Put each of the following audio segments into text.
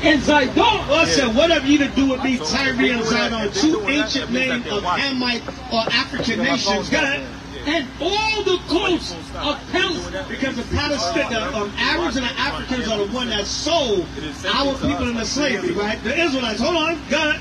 and Zidon. Listen, what have you to do with me, Tyree and Zidon, two ancient names of Hamite or African nations? Go ahead. And all the coasts of Palestine. Because the Palestinians, the Arabs and the Africans are the one that sold our people into slavery, right? The Israelites, hold on, go ahead.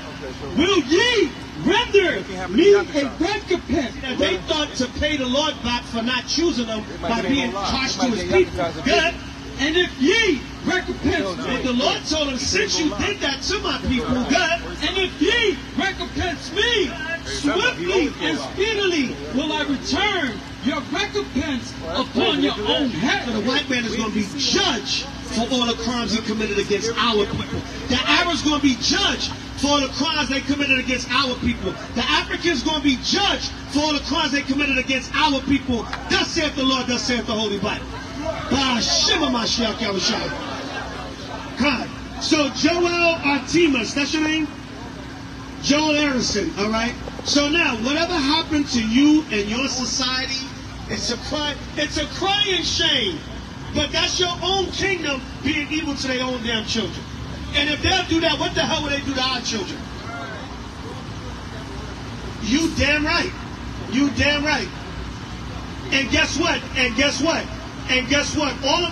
Will ye render me a recompense? And they thought to pay the Lord back for not choosing them by being harsh to his people. Go ahead. And if ye recompense me, But the Lord told him, since you did that to my people, go ahead. and if ye recompense me, swiftly and speedily will I return your recompense upon your own head. So the white man is going to be judged for all the crimes he committed against our people. The Arabs going to be judged for all the crimes they committed against our people. The Africans going to be judged for all the crimes they committed against our people. Thus saith the Lord, thus saith the Holy Bible. God. So Joel Artemis, that's your name? Joel Harrison, all right? So now, whatever happened to you and your society, it's a crying shame. But that's your own kingdom being evil to their own damn children. And if they'll do that, what the hell will they do to our children? You damn right. You damn right. And guess what? And guess what? And guess what? All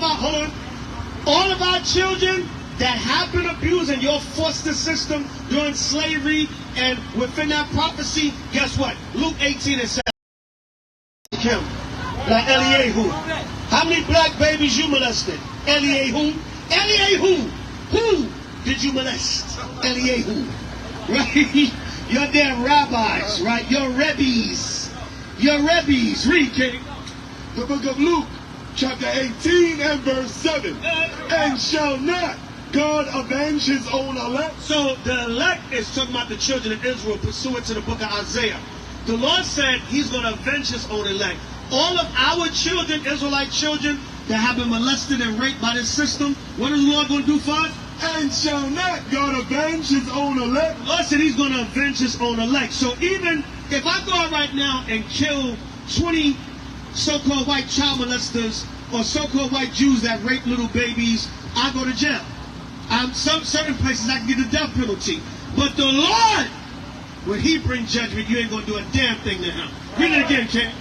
of our children that have been abused in your foster system during slavery and within that prophecy, guess what? Luke 18 and 7. Him, like Eliyahu. How many black babies you molested? Eliyahu. Eliyahu. Who did you molest? Eliyahu. Right? Your damn rabbis, right? Your rebbes. Your rebbes. Read, King. The book of Luke, chapter 18 and verse 7. And shall not God avenge his own elect? So the elect is talking about the children of Israel pursuant to the book of Isaiah. The Lord said he's going to avenge his own elect. All of our children, Israelite children, that have been molested and raped by this system, what is the Lord going to do for us? And shall not God avenge his own elect? The Lord said he's going to avenge his own elect. So even if I go out right now and kill 20 so-called white child molesters or so-called white Jews that rape little babies, I go to jail. Certain places I can get the death penalty. But the Lord, when he brings judgment, you ain't going to do a damn thing to him. Read it again, King.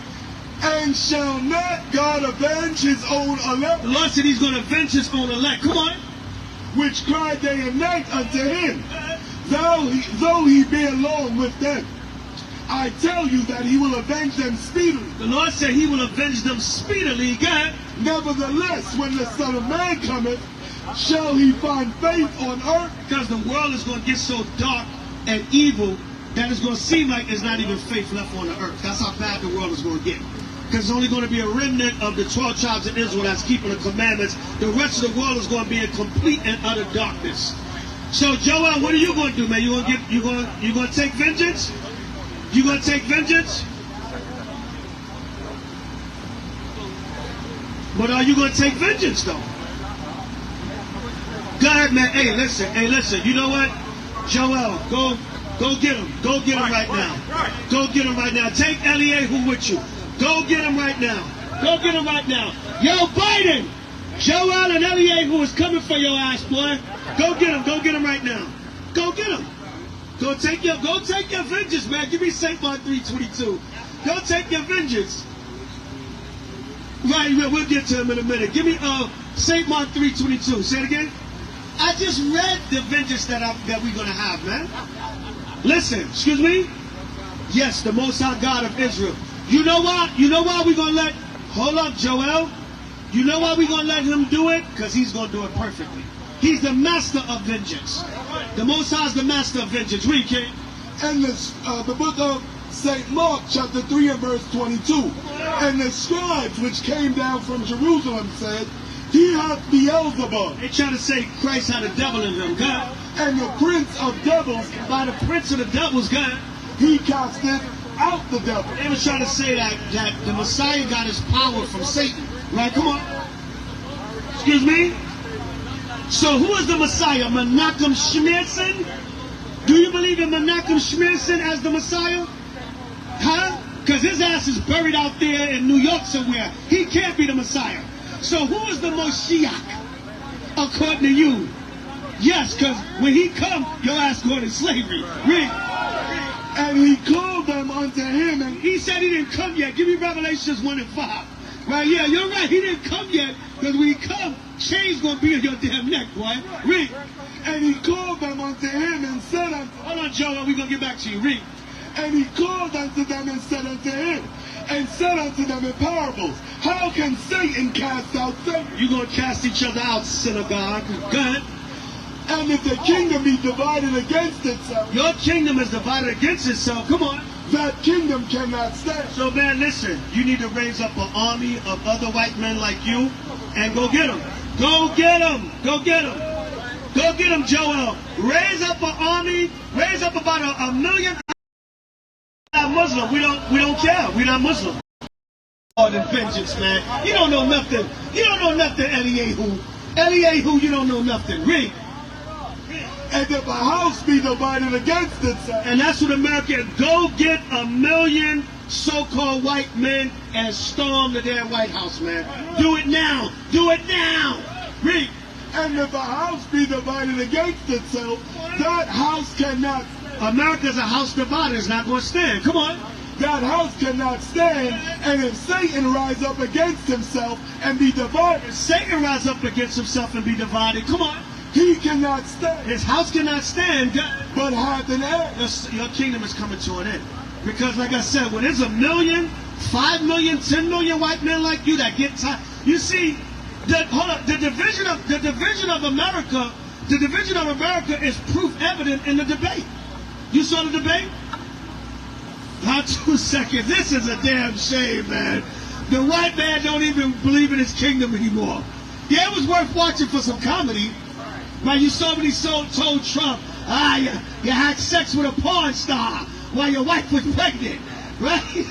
And shall not God avenge his own elect? The Lord said he's going to avenge his own elect. Come on. Which cry day and night unto him, though he be long with them. I tell you that he will avenge them speedily. The Lord said he will avenge them speedily. God. Nevertheless, when the Son of Man cometh, shall he find faith on earth? Because the world is going to get so dark and evil that it's going to seem like there's not even faith left on the earth. That's how bad the world is going to get. Because it's only going to be a remnant of the 12 tribes of Israel that's keeping the commandments. The rest of the world is going to be in complete and utter darkness. So Joel, what are you going to do, man? You going to take vengeance? You going to take vengeance? But are you going to take vengeance, though? Go ahead, man. Hey, listen. You know what? Joel, go get him. Go get him right now. Go get him right now. Take Eliyahu with you. Go get him right now. Go get him right now. Yo, Biden, Joel and Eliyahu is coming for your ass, boy. Go get him. Go get him right now. Go get him. Go take your vengeance, man. Give me St. Mark 3:22. Go take your vengeance. Right, we'll get to him in a minute. Give me St. Mark 3:22. Say it again. I just read the vengeance that we're going to have, man. Listen, excuse me? Yes, the Most High God of Israel. You know why? You know why we're going to let... Hold up, Joel. You know why we're going to let him do it? Because he's going to do it perfectly. He's the master of vengeance. The Most High is the master of vengeance. Read, King. And the book of St. Mark, chapter 3 and verse 22. And the scribes which came down from Jerusalem said, he hath Beelzebub. They try to say Christ had a devil in him, God. And the prince of devils, by the prince of the devils, God, he casteth out the devil. They were trying to say that the Messiah got his power from Satan. Right? Come on. Excuse me? So who is the Messiah? Menachem Schneerson? Do you believe in Menachem Schneerson as the Messiah? Huh? Because his ass is buried out there in New York somewhere. He can't be the Messiah. So who is the Moshiach, according to you? Yes, because when he come, your ass going to slavery. Read. And he called them unto him, and He said he didn't come yet. Give me Revelations 1 and 5. Right, yeah, you're right. He didn't come yet, because when he come, chains going to be in your damn neck, boy. Read. and he called them unto him and said unto Hold on, Joe, we're going to get back to you. Read. And he called unto them and said unto him, and said unto them in parables, how can Satan cast out Satan? You're going to cast each other out, synagogue. Good. And if the kingdom be divided against itself, Your kingdom is divided against itself. Come on. that kingdom cannot stand. So, man, listen. You need to raise up an army of other white men like you and go get them. Go get them. Go get them. Go get them, Joel. Raise up an army. Raise up about a million. We're not Muslim. We don't care. We're not Muslim. More than vengeance, man. You don't know nothing. You don't know nothing, Eliyahu. Eliyahu, you don't know nothing. Read. And if a house be divided against itself, And that's what America, go get a million so-called white men and storm the damn White House, man. Do it now. Do it now. Read. and if a house be divided against itself, that house cannot, America's a house divided. It's not going to stand. Come on. that house cannot stand. And if Satan rise up against himself and be divided, Satan rise up against himself and be divided. Come on. he cannot stand, His house cannot stand. but hath an end. Your kingdom is coming to an end. Because like I said, when there's 1 million, 5 million, 10 million white men like you that get tired, you see, the division of America is proof evident in the debate. You saw the debate? Not 2 seconds. This is a damn shame, man. The white man don't even believe in his kingdom anymore. Yeah, it was worth watching for some comedy. Right, you saw when he told Trump, you had sex with a porn star while your wife was pregnant, right?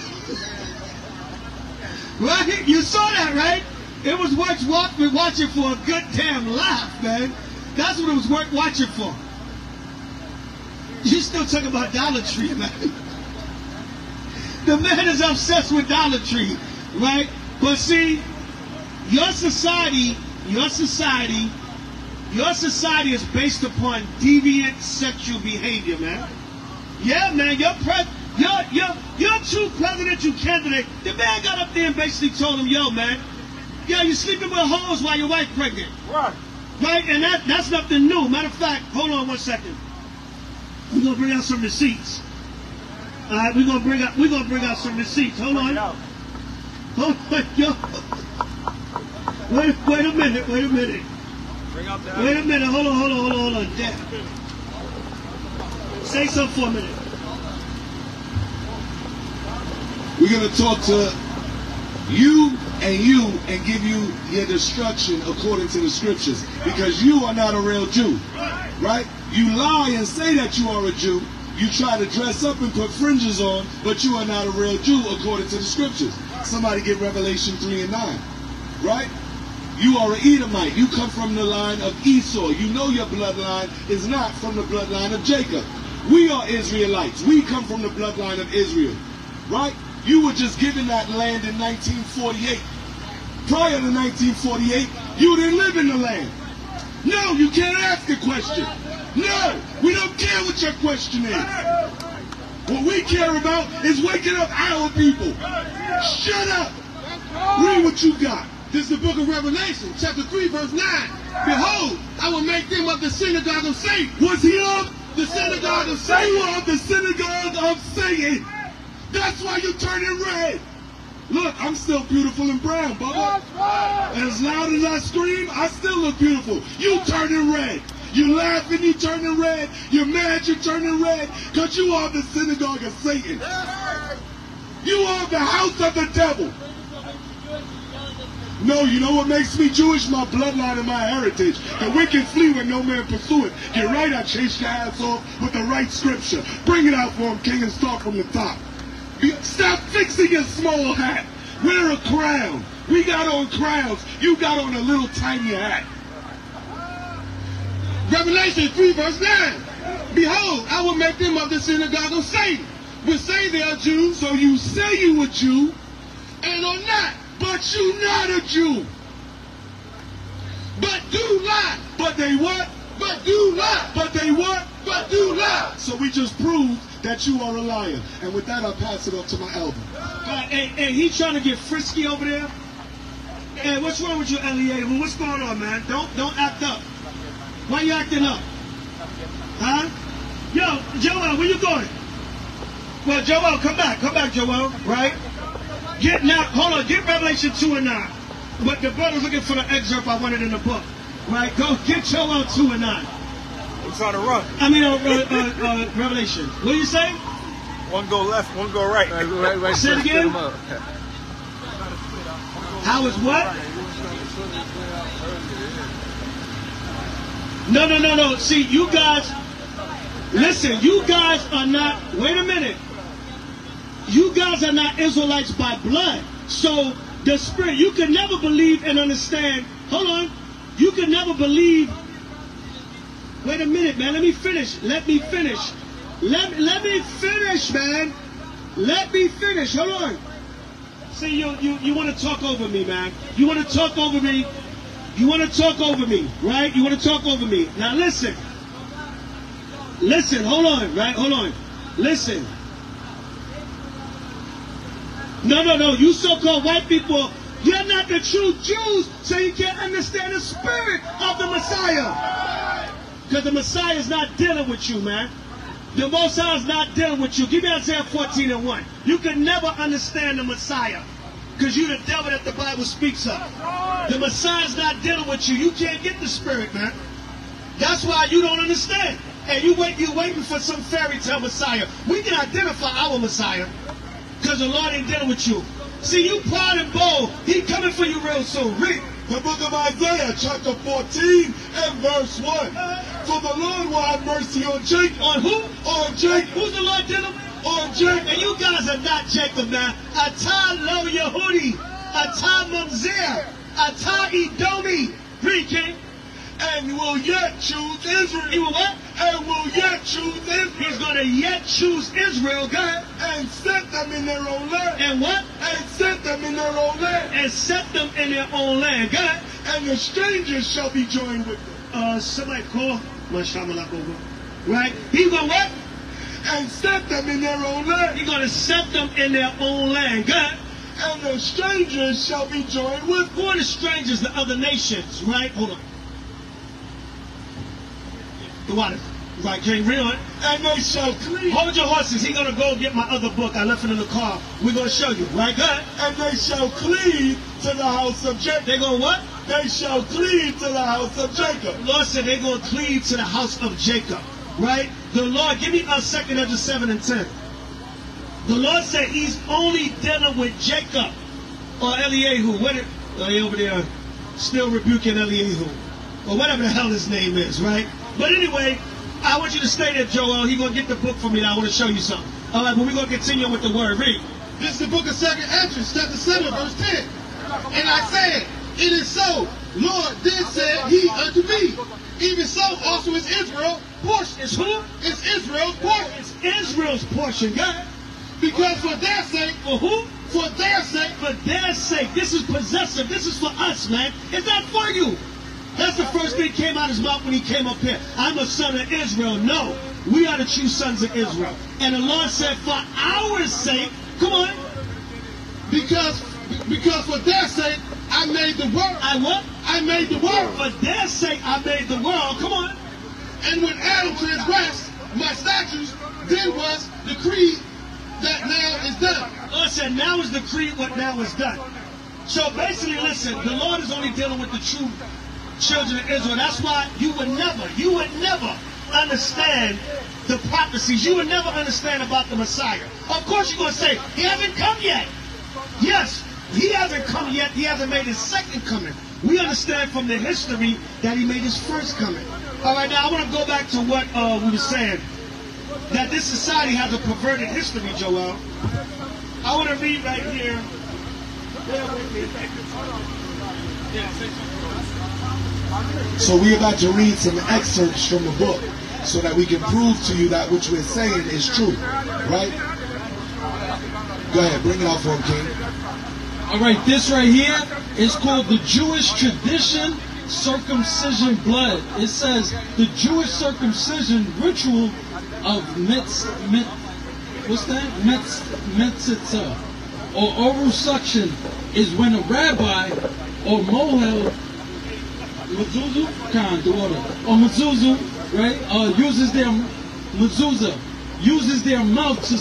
Right? You saw that, right? It was worth watching for a good damn laugh, man. That's what it was worth watching for. You still talking about Dollar Tree, man. The man is obsessed with Dollar Tree, right? But see, your society is based upon deviant sexual behavior, man. Yeah, man, your true presidential candidate, the man got up there and basically told him, yo, man, you're sleeping with hoes while your wife pregnant. Right. Right? And that's nothing new. Matter of fact, hold on 1 second. We're gonna bring out some receipts. All right, we're gonna bring out some receipts. Hold on. Hold on, yo. Wait a minute. Wait a minute. Hold on. Damn. Say something for a minute. We're going to talk to you and give you your destruction according to the scriptures, because you are not a real Jew, right? You lie and say that you are a Jew. You try to dress up and put fringes on, but you are not a real Jew according to the scriptures. Somebody get Revelation 3 and 9, right? You are an Edomite. You come from the line of Esau. You know your bloodline is not from the bloodline of Jacob. We are Israelites. We come from the bloodline of Israel, right? You were just given that land in 1948. Prior to 1948, you didn't live in the land. No, you can't ask a question. No, we don't care what your question is. What we care about is waking up our people. Shut up. Read what you got. This is the book of Revelation, chapter 3, verse 9. Behold, I will make them of the synagogue of Satan. Was he of The synagogue of You Satan. are of the synagogue of Satan. That's why you're turning red. Look, I'm still beautiful and brown, Bubba. As loud as I scream, I still look beautiful. You turning red. You laughing, you turning red. You're mad, you're turning red. Because you are the synagogue of Satan. You are the house of the devil. No, you know what makes me Jewish? My bloodline and my heritage. The wicked flee when no man pursue it. Get right, I chase your ass off with the right scripture. Bring it out for him, King, and start from the top. Stop fixing your small hat. Wear a crown. We got on crowns. You got on a little tiny hat. Revelation 3, verse 9. Behold, I will make them of the synagogue of Satan, which say they are Jews, So you say you a Jew, and are not, but you not a Jew. but do lie. But they what? but do lie. But they what? But do lie. So we just proved that you are a liar. And with that, I'll pass it up to my elder. Hey, he trying to get frisky over there. Hey, what's wrong with you, Eliyahu? What's going on, man? Don't act up. Why you acting up? Huh? Yo, Joel, where you going? Well, Joel, come back, Joel. Right? Hold on. Get Revelation 2 and 9. But the brother's looking for the excerpt I wanted in the book. Right? Go get Joel 2 and 9. I'm trying to run. I mean, Revelation. What do you say? One go left, one go right. Say it again. How is what? No. See, you guys, listen, you guys are not, wait a minute. You guys are not Israelites by blood. So the Spirit, you can never believe and understand. Hold on. You can never believe. Wait a minute, man. Let me finish. Let me finish, man. Let me finish. Hold on. See, you want to talk over me, man. You want to talk over me. You want to talk over me, right? You want to talk over me. Now listen. Listen, hold on, right? Hold on. Listen. No. You so-called white people, you're not the true Jews, so you can't understand the spirit of the Messiah. Because the Messiah is not dealing with you, man. The Most High is not dealing with you. Give me Isaiah 14 and 1. You can never understand the Messiah because you're the devil that the Bible speaks of. The Messiah is not dealing with you. You can't get the spirit, man. That's why you don't understand. And you're waiting for some fairy tale Messiah. We can identify our Messiah because the Lord ain't dealing with you. See, you proud and bold. He coming for you real soon. Read the book of Isaiah, chapter 14 and verse 1. For the Lord will have mercy on Jacob. On who? On Jacob. Who's the Lord dealing with? On Jacob. And you guys are not Jacob now. Atah Lo Yehudi. Atah Mamzer. Atah Edomi. Read, King. And will yet choose Israel. He will what? And will yet choose Israel. He's going to yet choose Israel, God. And set them in their own land. And what? And set them in their own land. And set them in their own land, God. And the strangers shall be joined with them. Somebody call Mashamalakova. Right? He's going to what? And set them in their own land. He's going to set them in their own land, God. And the strangers shall be joined with them. Who are the strangers? The other nations, right? Hold on. The water. Right, King, read on. And they shall cleave. Hold your horses. He's going to go get my other book. I left it in the car. We're going to show you. Right, good? And they shall cleave to the house of Jacob. They're going to what? They shall cleave to the house of Jacob. The Lord said they're going to cleave to the house of Jacob. Right? The Lord, give me 2 Ezra 7 and 10. The Lord said he's only dealing with Jacob. Or Eliyahu. They over there still rebuking Eliyahu. Or whatever the hell his name is, right? But anyway, I want you to stay there, Joel. He's going to get the book for me now. I want to show you something. All right, but we're going to continue with the word. Read. This is the book of 2 Ezra, chapter 7, verse 10. And I said, it is so. Lord, then said he unto me, even so also is Israel portion. It's who? It's Israel's portion. It's Israel's portion, God. Because for their sake. For who? For their sake. For their sake. This is possessive. This is for us, man. It's not for you. That's the first thing that came out of his mouth when he came up here. I'm a son of Israel. No, we are the true sons of Israel. And the Lord said, for our sake, come on. Because for their sake, I made the world. I what? I made the world. For their sake, I made the world. Come on. And when Adam transgressed my statutes, then was decreed that now is done. The Lord said, now is decreed what now is done. So basically, listen, the Lord is only dealing with the true children of Israel. That's why you would never understand the prophecies. You would never understand about the Messiah. Of course you're going to say, he hasn't come yet. Yes, he hasn't come yet. He hasn't made his second coming. We understand from the history that he made his first coming. All right, now I want to go back to what we were saying. That this society has a perverted history, Joel. I want to read right here. So we're about to read some excerpts from the book so that we can prove to you that which we're saying is true, right? Go ahead, bring it out for him, King. All right, this right here is called the Jewish Tradition circumcision blood. It says the Jewish circumcision ritual of Metzitza, or oral suction, is when a rabbi or mohel, Mazuzu, or Mazuzu, right, uses their mezuzah, uses their mouth to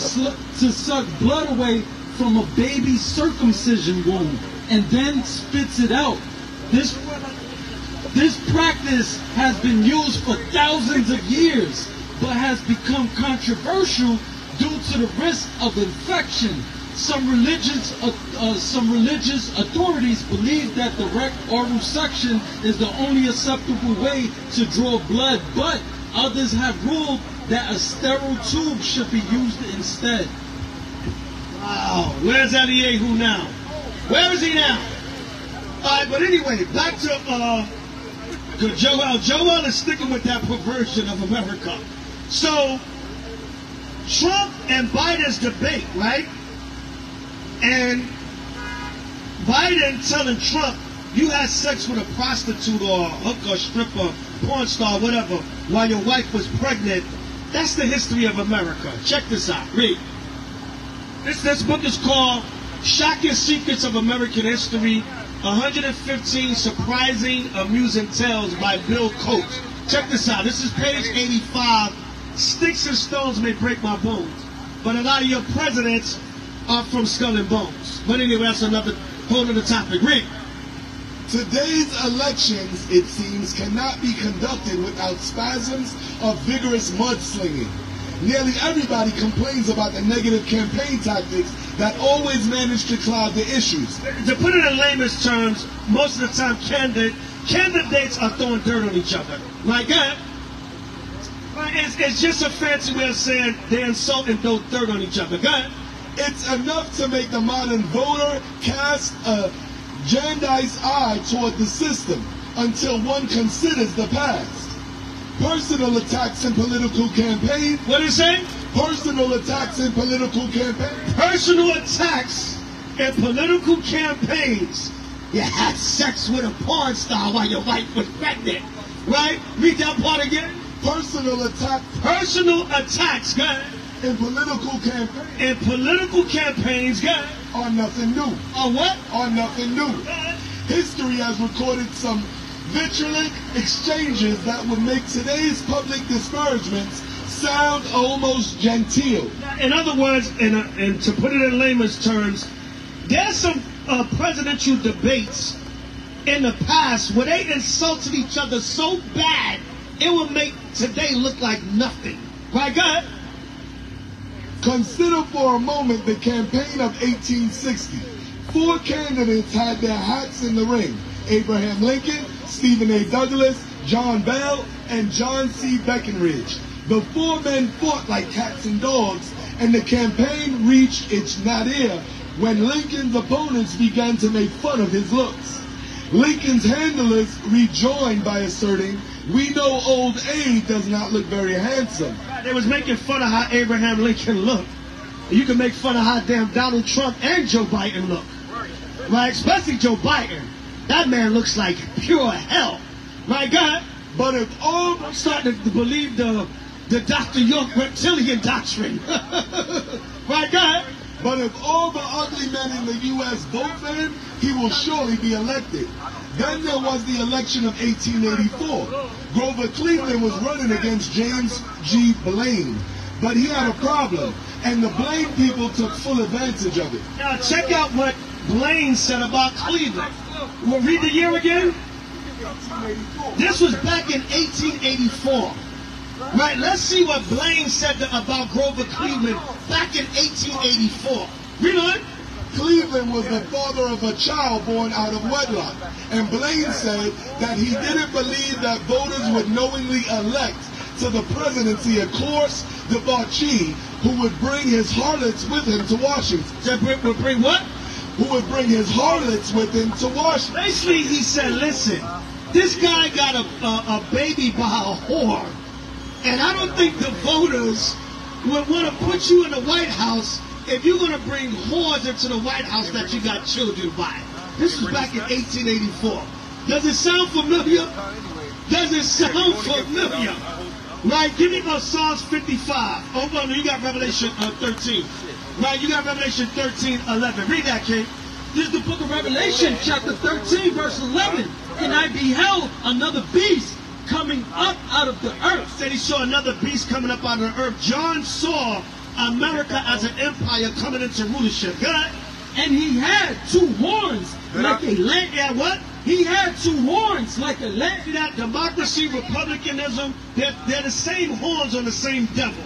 suck blood away from a baby's circumcision wound and then spits it out. This practice has been used for thousands of years, but has become controversial due to the risk of infection. Some religious authorities believe that direct oral suction is the only acceptable way to draw blood, but others have ruled that a sterile tube should be used instead. Wow, where's Eliyahu now? Where is he now? All right, but anyway, back to Joel. Joel is sticking with that perversion of America. So, Trump and Biden's debate, right? And Biden telling Trump, you had sex with a prostitute or a hooker, stripper, porn star, whatever, while your wife was pregnant. That's the history of America. Check this out. Read. This book is called Shocking Secrets of American History, 115 Surprising, Amusing Tales by Bill Coates. Check this out. This is page 85. Sticks and stones may break my bones, but a lot of your presidents are from skull and bones. But anyway, that's another whole other topic. Read. Today's elections, it seems, cannot be conducted without spasms of vigorous mudslinging. Nearly everybody complains about the negative campaign tactics that always manage to cloud the issues. To put it in layman's terms, most of the time candidates are throwing dirt on each other. Like that. It's just a fancy way of saying they insult and throw dirt on each other. Go ahead. It's enough to make the modern voter cast a jaundiced eye toward the system until one considers the past. Personal attacks in political campaigns. What do you say? Personal attacks in political campaigns. Personal attacks in political campaigns. You had sex with a porn star while your wife was pregnant. Right? Read that part again. Personal attacks. Personal attacks, guys. In political campaigns. In political campaigns, guys. Are nothing new. Are what? Are nothing new. History has recorded some vitriolic exchanges that would make today's public disparagement sound almost genteel. In other words, and to put it in layman's terms, there's some presidential debates in the past where they insulted each other so bad it would make today look like nothing. Right, God? Consider for a moment the campaign of 1860. 4 candidates had their hats in the ring: Abraham Lincoln, Stephen A. Douglas, John Bell, and John C. Breckinridge. The 4 men fought like cats and dogs, and the campaign reached its nadir when Lincoln's opponents began to make fun of his looks. Lincoln's handlers rejoined by asserting, "We know old Abe does not look very handsome." They was making fun of how Abraham Lincoln looked. You can make fun of how damn Donald Trump and Joe Biden look. Right? Especially Joe Biden. That man looks like pure hell. My God. But if all I'm starting to believe the Dr. York reptilian doctrine. My God. But if all the ugly men in the U.S. vote for him, he will surely be elected. Then there was the election of 1884. Grover Cleveland was running against James G. Blaine. But he had a problem, and the Blaine people took full advantage of it. Now check out what Blaine said about Cleveland. We'll read the year again. This was back in 1884. Right, let's see what Blaine said about Grover Cleveland back in 1884. Read on. Cleveland was the father of a child born out of wedlock, and Blaine said that he didn't believe that voters would knowingly elect to the presidency a coarse debauchee who would bring his harlots with him to Washington. Would bring what? Who would bring his harlots with him to Washington. Basically, he said, listen, this guy got a baby by a whore, and I don't think the voters would want to put you in the White House if you're going to bring whores into the White House that you got children by. This was back in 1884. Does it sound familiar? Does it sound familiar? Right, give me Psalms 55. Oh, no, you got Revelation 13. Right, you got Revelation 13:11. Read that, King. This is the book of Revelation, chapter 13, verse 11. And I beheld another beast coming up out of the earth. Said he saw another beast coming up out of the earth. John saw America as an empire coming into rulership. Good. And he had two horns like a lamb. Yeah, what? He had two horns like a lamb. See that? Democracy, republicanism, they're the same horns on the same devil.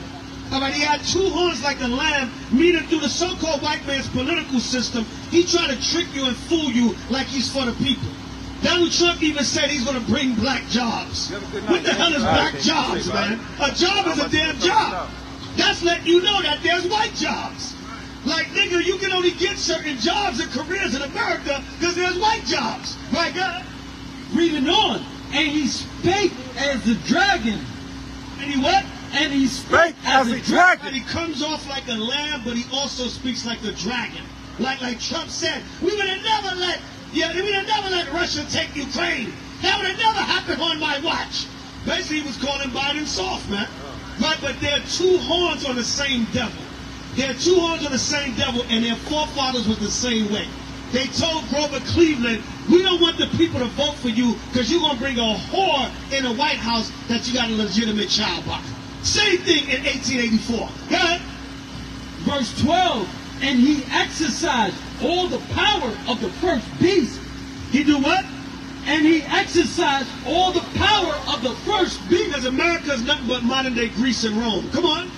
All right, he had two horns like a lamb, meaning through the so-called white man's political system, he tried to trick you and fool you like he's for the people. Donald Trump even said he's going to bring black jobs. What the hell is black jobs, man? A job is a damn job. That's letting you know that there's white jobs. Like, nigga, you can only get certain jobs and careers in America because there's white jobs. Right, God? Reading on. And he spake as a dragon. And he what? And he spake as a dragon. And he comes off like a lamb, but he also speaks like a dragon. Like Trump said, we would have never let Russia take Ukraine. That would have never happened on my watch. Basically, he was calling Biden soft, man. Right, but there are two horns on the same devil. There are two horns on the same devil, and their forefathers was the same way. They told Grover Cleveland, we don't want the people to vote for you because you're going to bring a whore in the White House that you got a legitimate child by. Same thing in 1884. Go ahead. Verse 12. And he exercised all the power of the first beast. He do what? And he exercised all the power of the first beast. Because America is nothing but modern day Greece and Rome. Come on.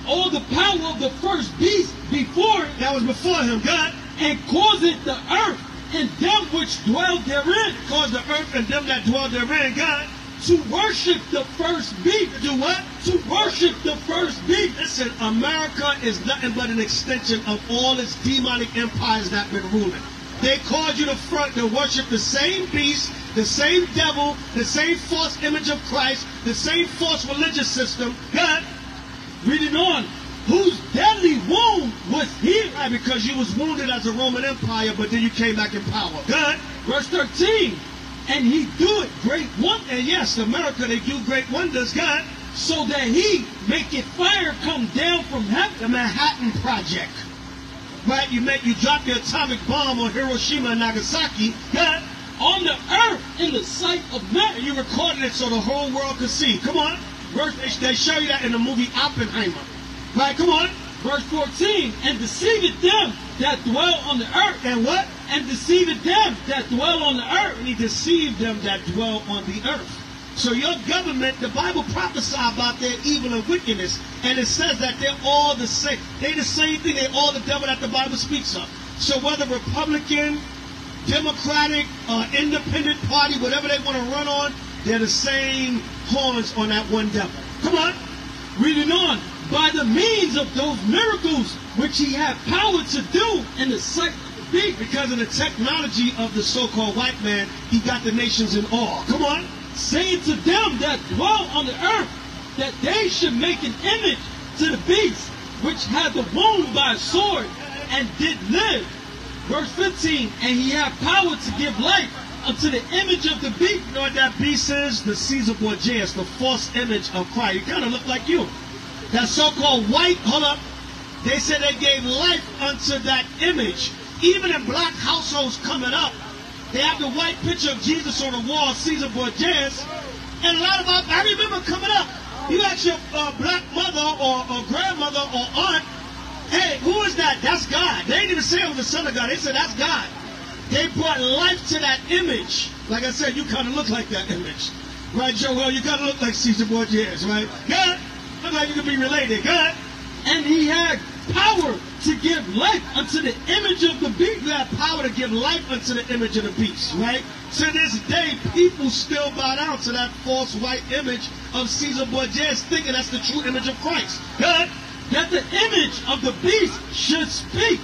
All the power of the first beast before it. That was before him. God. And caused the earth and them which dwell therein. Caused the earth and them that dwell therein. God. To worship the first beast. To do what? To worship the first beast. Listen, America is nothing but an extension of all its demonic empires that have been ruling. They called you to worship the same beast, the same devil, the same false image of Christ, the same false religious system. God, reading on, whose deadly wound was healed. Right, because you was wounded as a Roman Empire, but then you came back in power. God, verse 13. And he doeth great wonders. And yes, America, they do great wonders, God. So that he maketh fire come down from heaven. The Manhattan Project. Right? You drop the atomic bomb on Hiroshima and Nagasaki, God, on the earth in the sight of men. And you recorded it so the whole world could see. Come on. They show you that in the movie Oppenheimer. Right, come on. Verse 14. And deceiveth them that dwell on the earth. And what? And deceiveth them that dwell on the earth. And he deceived them that dwell on the earth. So your government, the Bible prophesies about their evil and wickedness. And it says that they're all the same. They're the same thing. They're all the devil that the Bible speaks of. So whether Republican, Democratic, Independent Party, whatever they want to run on, they're the same horns on that one devil. Come on. Reading on. By the means of those miracles which he had power to do in the sight of the beast. Because of the technology of the so-called white man, he got the nations in awe. Come on. Saying to them that dwell on the earth, that they should make an image to the beast, which had the wound by a sword, and did live. Verse 15, and he had power to give life unto the image of the beast. You know what that beast is? The Caesar Borgias, the false image of Christ. He kind of looked like you. That so-called white, hold up, they said they gave life unto that image. Even in black households coming up, they have the white picture of Jesus on the wall, Caesar Borgias. And a lot of I remember coming up, you ask your black mother or grandmother or aunt, hey, who is that? That's God. They didn't even say it was the Son of God. They said, that's God. They brought life to that image. Like I said, you kind of look like that image. Right, Joel? You kind of look like Caesar Borgias, right? God? Look like you could be related. God? And he had power to give life unto the image of the beast. You have power to give life unto the image of the beast, right? To this day, people still bow down to that false white image of Caesar Borgias, thinking that's the true image of Christ. God? That the image of the beast should speak.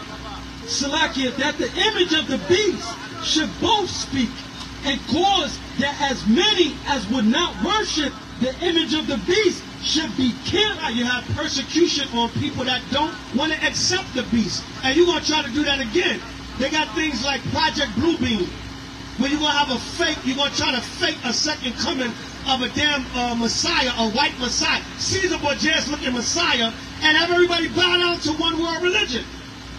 Salakia, that the image of the beast should both speak, and cause that as many as would not worship the image of the beast should be killed. You have persecution on people that don't want to accept the beast. And you're going to try to do that again. They got things like Project Bluebeam. where you're going to have a fake, you're going to try to fake a second coming of a damn Messiah, a white Messiah, Caesar Borgia's looking Messiah, and have everybody bow down to one world religion.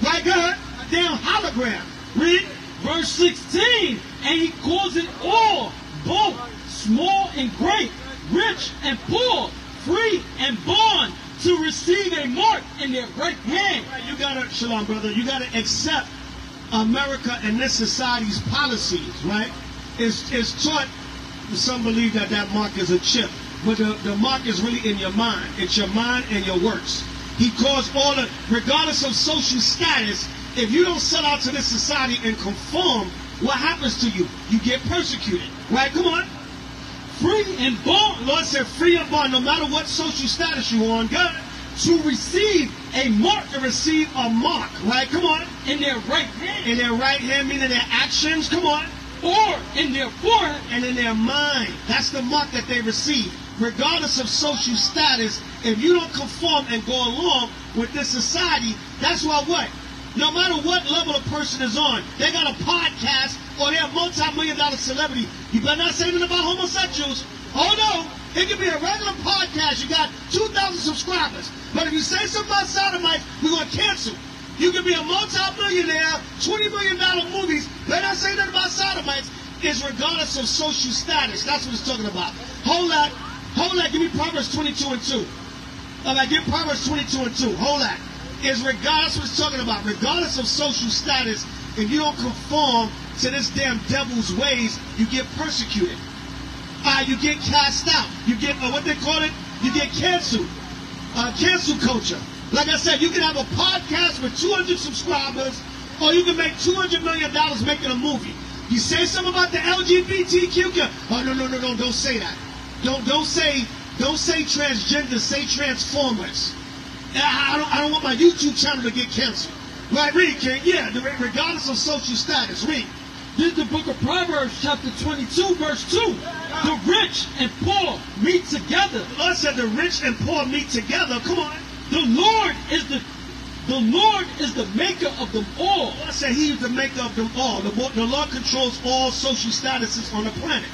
Right, God? A damn hologram. Read. Verse 16, and he calls it all, both small and great, rich and poor, free and bond, to receive a mark in their right hand. Right, you gotta, shalom, brother, you gotta accept America and this society's policies, right? It's taught, some believe that that mark is a chip, but the mark is really in your mind. It's your mind and your works. He calls all the, regardless of social status, if you don't sell out to this society and conform, what happens to you? You get persecuted. Right? Come on. Free and bond. Lord said free and bond, no matter what social status you're on. God. To receive a mark. To receive a mark. Right? Come on. In their right hand. In their right hand, meaning their actions. Come on. Or in their forehead. And in their mind. That's the mark that they receive. Regardless of social status, if you don't conform and go along with this society, that's why what? No matter what level a person is on, they got a podcast or they're a multi-million-dollar celebrity. You better not say anything about homosexuals. Oh no, it could be a regular podcast. You got 2,000 subscribers. But if you say something about sodomites, we're going to cancel. You could be a multi-millionaire, $20 million movies. Better not say nothing about sodomites. It's regardless of social status. That's what it's talking about. Hold that. Give me Proverbs 22 and 2. All right, give Proverbs 22 and 2. Hold that. Is regardless what it's talking about, regardless of social status, if you don't conform to this damn devil's ways, you get persecuted. You get cast out. You get, what they call it? You get canceled. Cancel culture. Like I said, you can have a podcast with 200 subscribers, or you can make $200 million making a movie. You say something about the LGBTQ. Oh, no, don't say that. Don't say transgender, say transformers. I don't want my YouTube channel to get canceled. Right, read, King. Yeah, regardless of social status. Read. This is the book of Proverbs, chapter 22, verse 2. The rich and poor meet together. The Lord said the rich and poor meet together. Come on. The Lord is the maker of them all. The Lord said He is the maker of them all. The Lord controls all social statuses on the planet.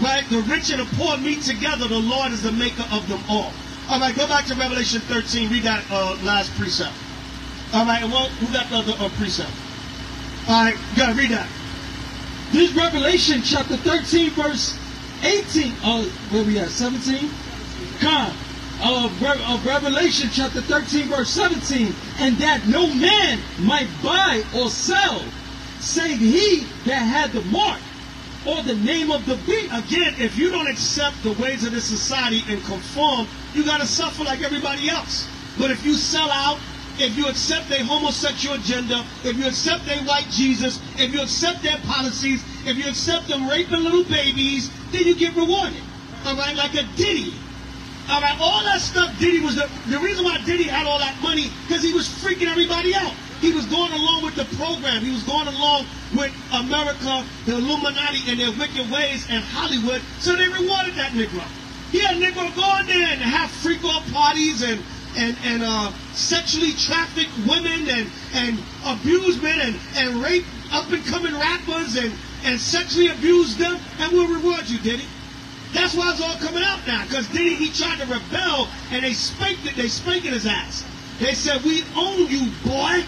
Right? The rich and the poor meet together. The Lord is the maker of them all. All right, go back to Revelation 13. Read that last precept. All right, who got the other precept? All right, you got to read that. This is Revelation chapter 13, verse 18. Where we at? 17? Revelation chapter 13, verse 17. And that no man might buy or sell, save he that had the mark, or the name of the beast. Again, if you don't accept the ways of this society and conform, you got to suffer like everybody else. But if you sell out, if you accept their homosexual agenda, if you accept their white Jesus, if you accept their policies, if you accept them raping little babies, then you get rewarded. All right, like a Diddy. All right, all that stuff, Diddy was the reason why Diddy had all that money, because he was freaking everybody out. He was going along with the program. He was going along with America, the Illuminati, and their wicked ways, and Hollywood, so they rewarded that Negro. He had Negro go in there and have freak-off parties and sexually traffic women and abuse men and rape up-and-coming rappers and sexually abuse them, and we'll reward you, Diddy. That's why it's all coming out now, because Diddy, he tried to rebel, and they spanking his ass. They said, we own you, boy.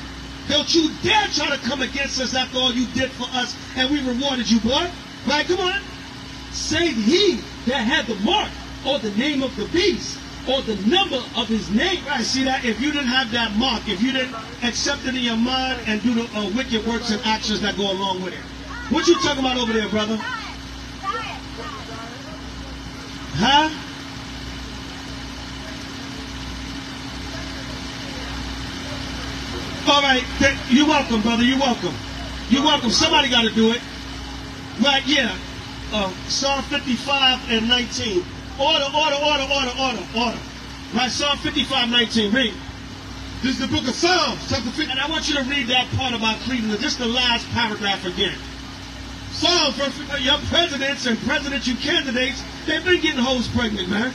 Don't you dare try to come against us after all you did for us, and we rewarded you, boy. Right, come on. Save he that had the mark, or the name of the beast, or the number of his name. Right, see that? If you didn't have that mark, if you didn't accept it in your mind and do the wicked works and actions that go along with it. What you talking about over there, brother? Huh? All right, you're welcome, brother. You're welcome. You're welcome. Somebody got to do it. Right, yeah. Psalm 55 and 19. Order. Right, Psalm 55, 19. Read. This is the book of Psalms, chapter 50. And I want you to read that part about Cleveland, just the last paragraph again. Psalms, your presidents and presidential candidates, they've been getting hoes pregnant, man.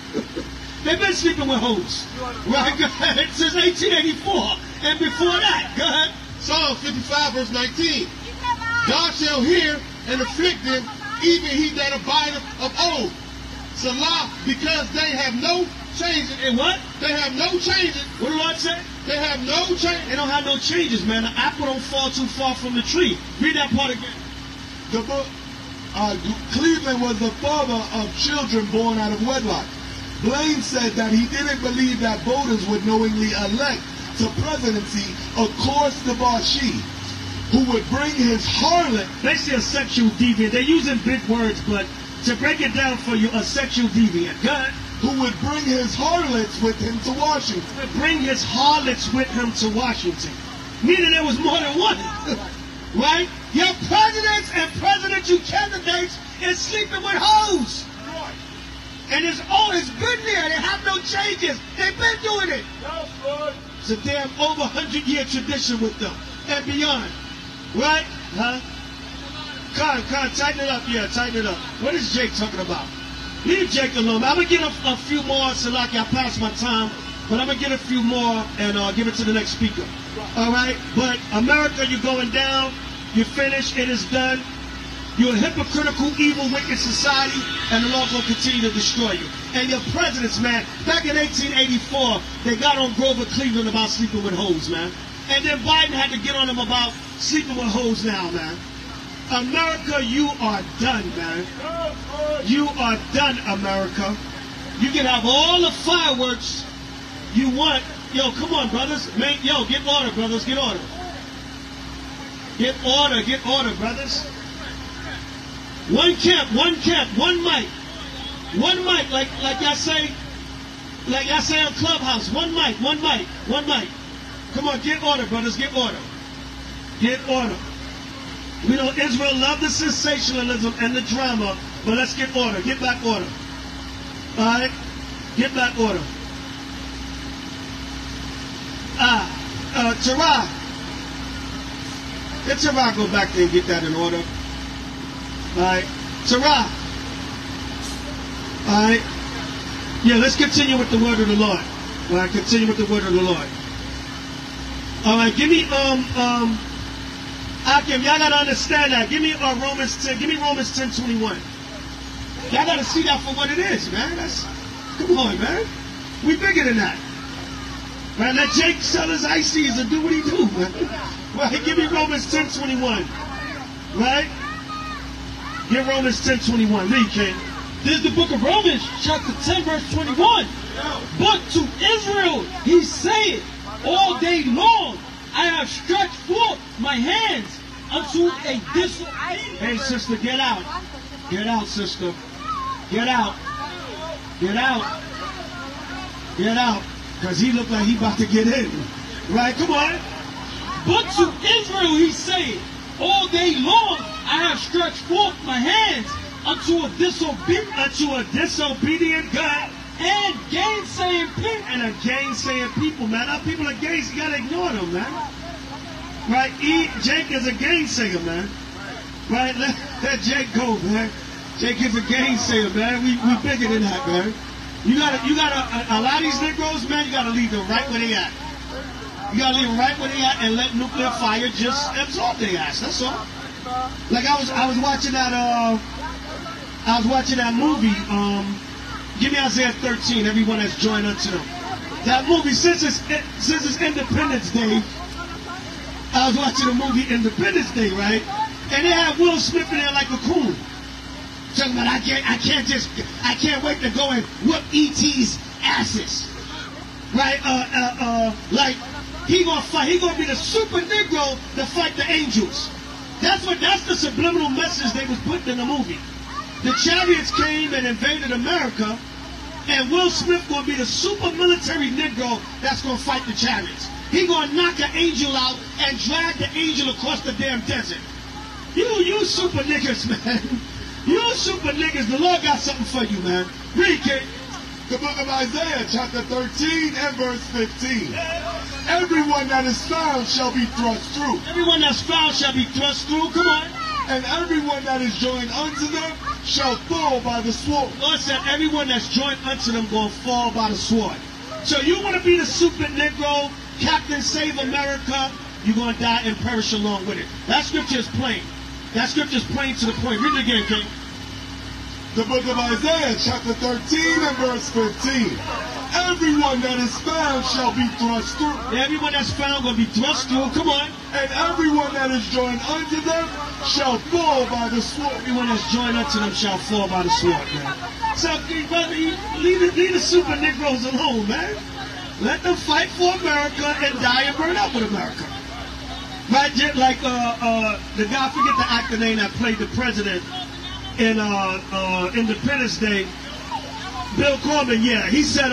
They've been sleeping with hoes. Right, go ahead. Since 1884. And before that, go ahead. Psalm 55, verse 19. Thou shalt hear and afflict them, even he that abideth of old. Salah, because they have no changes. And what? They have no changes. What do I say? They have no changes. They don't have no changes, man. The apple don't fall too far from the tree. Read that part again. The book, Cleveland was the father of children born out of wedlock. Blaine said that he didn't believe that voters would knowingly elect to presidency a course debauchee who would bring his harlot. They say a sexual deviant. They're using big words, but to break it down for you, a sexual deviant. Good. Who would bring his harlots with him to Washington. Would bring his harlots with him to Washington. Meaning there was more than one. Right? Your presidents and presidential candidates is sleeping with hoes. And it's been there. They have no changes. They've been doing it. It's a damn over 100-year tradition with them and beyond. Right? Huh? Con, tighten it up. Yeah, tighten it up. What is Jake talking about? Leave Jake alone. I'm going to get a few more, Salaki. I passed my time. But I'm going to get a few more and give it to the next speaker. All right? But America, you're going down. You're finished. It is done. You're a hypocritical, evil, wicked society, and the Lord will continue to destroy you. And your presidents, man, back in 1884, they got on Grover Cleveland about sleeping with hoes, man. And then Biden had to get on them about sleeping with hoes now, man. America, you are done, man. You are done, America. You can have all the fireworks you want. Yo, come on, brothers. Man, yo, get order, brothers. Get order. Get order, brothers. One camp, one mic. One mic, like I say on Clubhouse. One mic. Come on, get order, brothers, get order. Get order. We know Israel loved the sensationalism and the drama, but let's get order. Get back order. All right? Get back order. Terah. Let Terah go back there and get that in order. All right. Terah. All right. Yeah, let's continue with the word of the Lord. All right, continue with the word of the Lord. All right, give me Akim, y'all gotta understand that. Give me Romans 10. Give me Romans 10:21. Y'all gotta see that for what it is, man. Come on, man. We bigger than that. Right? Let Jake sell his ices and do what he do, man. Right? Give me Romans 10:21. Right? Give Romans 10:21. Read, King. This is the book of Romans, chapter 10, verse 21. But to Israel he saith, all day long I have stretched forth my hands unto a disobedient. Hey, sister, get out. Get out, sister. Get out. Get out. Get out. Because he looked like he about to get in. Right? Come on. But to Israel he saith, all day long I have stretched forth my hands unto a disobedient God and gainsaying people. And a gainsaying people, man. Our people are gays. You gotta ignore them, man. Right? Jake is a gainsayer, man. Right? Let Jake go, man. Jake is a gainsayer, man. We bigger than that, man. You gotta a lot of these Negroes, man, you gotta leave them right where they at. You gotta leave them right where they at and let nuclear fire just absorb their ass. That's all. Like I was watching that movie, give me Isaiah 13, everyone that's joined unto them. That movie, since it's Independence Day, I was watching the movie Independence Day, right? And they had Will Smith in there like a coon. Talking about, I can't wait to go and whoop E.T.'s asses. Right? Like, he gonna be the super Negro to fight the angels. That's the subliminal message they was putting in the movie. The chariots came and invaded America, and Will Smith gonna be the super military Negro that's gonna fight the chariots. He gonna knock an angel out and drag the angel across the damn desert. You super niggas, man. You super niggas. The Lord got something for you, man. Read, King. The book of Isaiah, chapter 13 and verse 15. Everyone that is found shall be thrust through. Everyone that's found shall be thrust through. Come on. And everyone that is joined unto them shall fall by the sword. Lord said everyone that's joined unto them going to fall by the sword. So you want to be the super Negro, Captain Save America, you're going to die and perish along with it. That scripture is plain. That scripture's plain to the point. Read it again, King. The book of Isaiah, chapter 13 and verse 15. Everyone that is found shall be thrust through. Everyone that's found will be thrust through. Come on. And everyone that is joined unto them shall fall by the sword. Everyone that's joined unto them shall fall by the sword, man. So, brother, leave the super Negroes alone, man. Let them fight for America and die and burn up with America. Right? Just like the guy, I forget the actor name that played the president in Independence Day. Bill Corbin, yeah, he said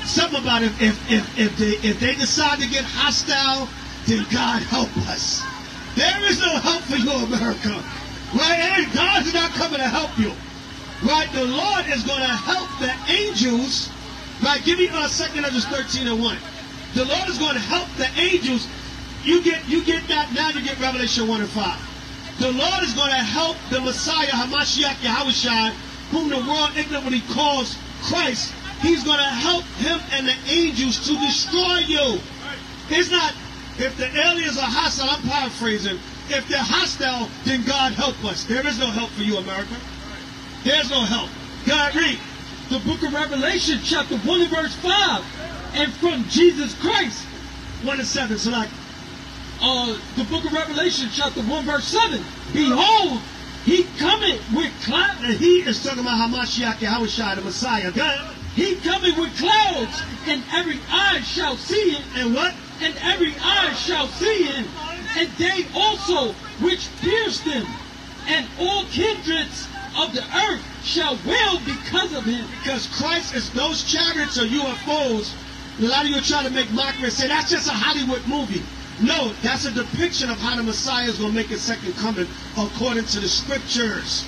something about if they decide to get hostile, then God help us. There is no help for you, America. Right? God's not coming to help you. Right? The Lord is going to help the angels. Right? Give me 2 Ezra 13 and 1. The Lord is going to help the angels. You get that, now you get Revelation 1 and 5. The Lord is going to help the Messiah, Hamashiach Yahushua, whom the world ignorantly calls Christ. He's going to help him and the angels to destroy you. It's not, if the aliens are hostile, I'm paraphrasing. If they're hostile, then God help us. There is no help for you, America. There's no help. God, read. The book of Revelation, chapter 1 and verse 5. And from Jesus Christ. 1 and 7, so like. The book of Revelation, chapter 1, verse 7. Behold, he cometh with clouds. And he is talking about Hamashiach Yahushua, the Messiah. God. He cometh with clouds, and every eye shall see him. And what? And every eye shall see him. And they also which pierced him. And all kindreds of the earth shall wail because of him. Because Christ is, those chariots are UFOs. A lot of you are trying to make mockery and say that's just a Hollywood movie. No, that's a depiction of how the Messiah is going to make his second coming according to the scriptures.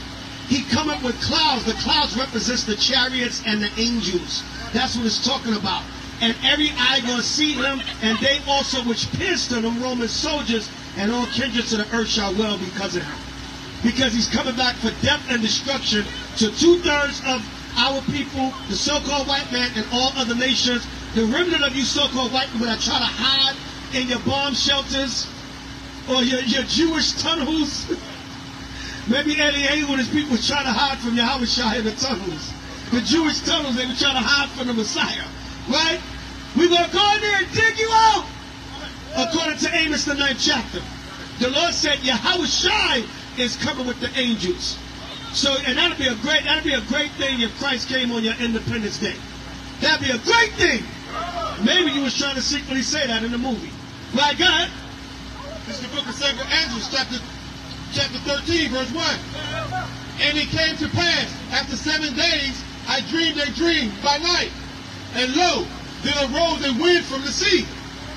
He cometh with clouds. The clouds represents the chariots and the angels. That's what it's talking about. And every eye going to see him, and they also which pierced him, the Roman soldiers, and all kindreds of the earth shall wail because of him. Because he's coming back for death and destruction to 2/3 of our people, the so-called white man, and all other nations. The remnant of you so-called white people that try to hide in your bomb shelters or your Jewish tunnels. Maybe Eliyahu and his people were trying to hide from Yahushua in the tunnels. The Jewish tunnels, they were trying to hide from the Messiah. Right? We're going to go in there and dig you out. According to Amos, the 9th chapter. The Lord said Yahushua is coming with the angels. So, and that'd be a great thing if Christ came on your Independence Day. That'd be a great thing. Maybe you was trying to secretly say that in the movie. Right, God? This is the book of 2 Ezra, chapter 13, verse 1. And it came to pass, after 7 days, I dreamed a dream by night. And lo, there arose a wind from the sea,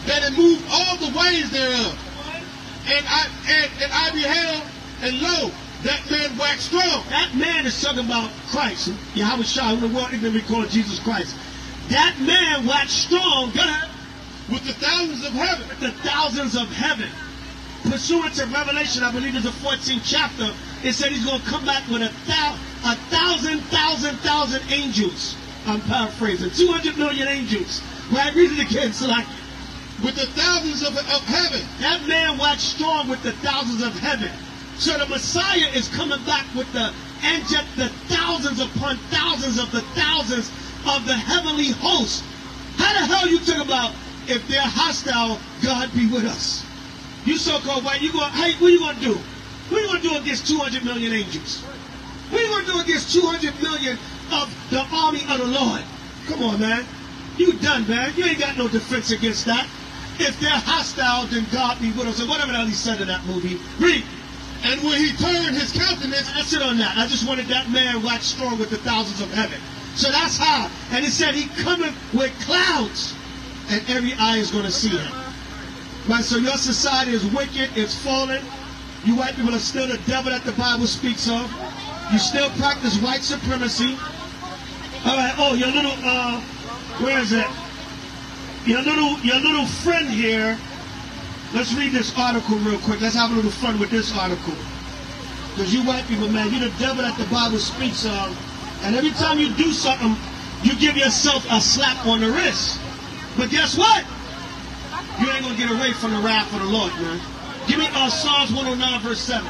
that it moved all the waves thereof. And I beheld, and lo, that man waxed strong. That man is talking about Christ, Yahushua, who the world ignorantly called Jesus Christ. That man waxed strong, God, with the thousands of heaven. With the thousands of heaven. Pursuant to Revelation, I believe it's the 14th chapter, it said he's going to come back with a thousand angels. I'm paraphrasing. 200 million angels. Right? Read it again, so like, with the thousands of heaven. That man waxed strong with the thousands of heaven. So the Messiah is coming back with the thousands upon thousands of the thousands of the heavenly host. How the hell you talk about if they're hostile, God be with us? You so-called white, what are you going to do? What are you going to do against 200 million angels? What are you going to do against 200 million of the army of the Lord? Come on, man. You done, man. You ain't got no defense against that. If they're hostile, then God be with us. Or whatever the hell he said in that movie. Read. And when he turned his countenance, that's it on that. I just wanted that man wax strong with the thousands of heaven. So that's how. And it said he coming with clouds, and every eye is going to see him. Right? So your society is wicked, it's fallen. You white people are still the devil that the Bible speaks of. You still practice white supremacy. All right. Oh, your little where is it? Your little friend here. Let's read this article real quick. Let's have a little fun with this article. Because you white people, man, you're the devil that the Bible speaks of. And every time you do something, you give yourself a slap on the wrist. But guess what? You ain't going to get away from the wrath of the Lord, man. Give me Psalms 109, verse 7.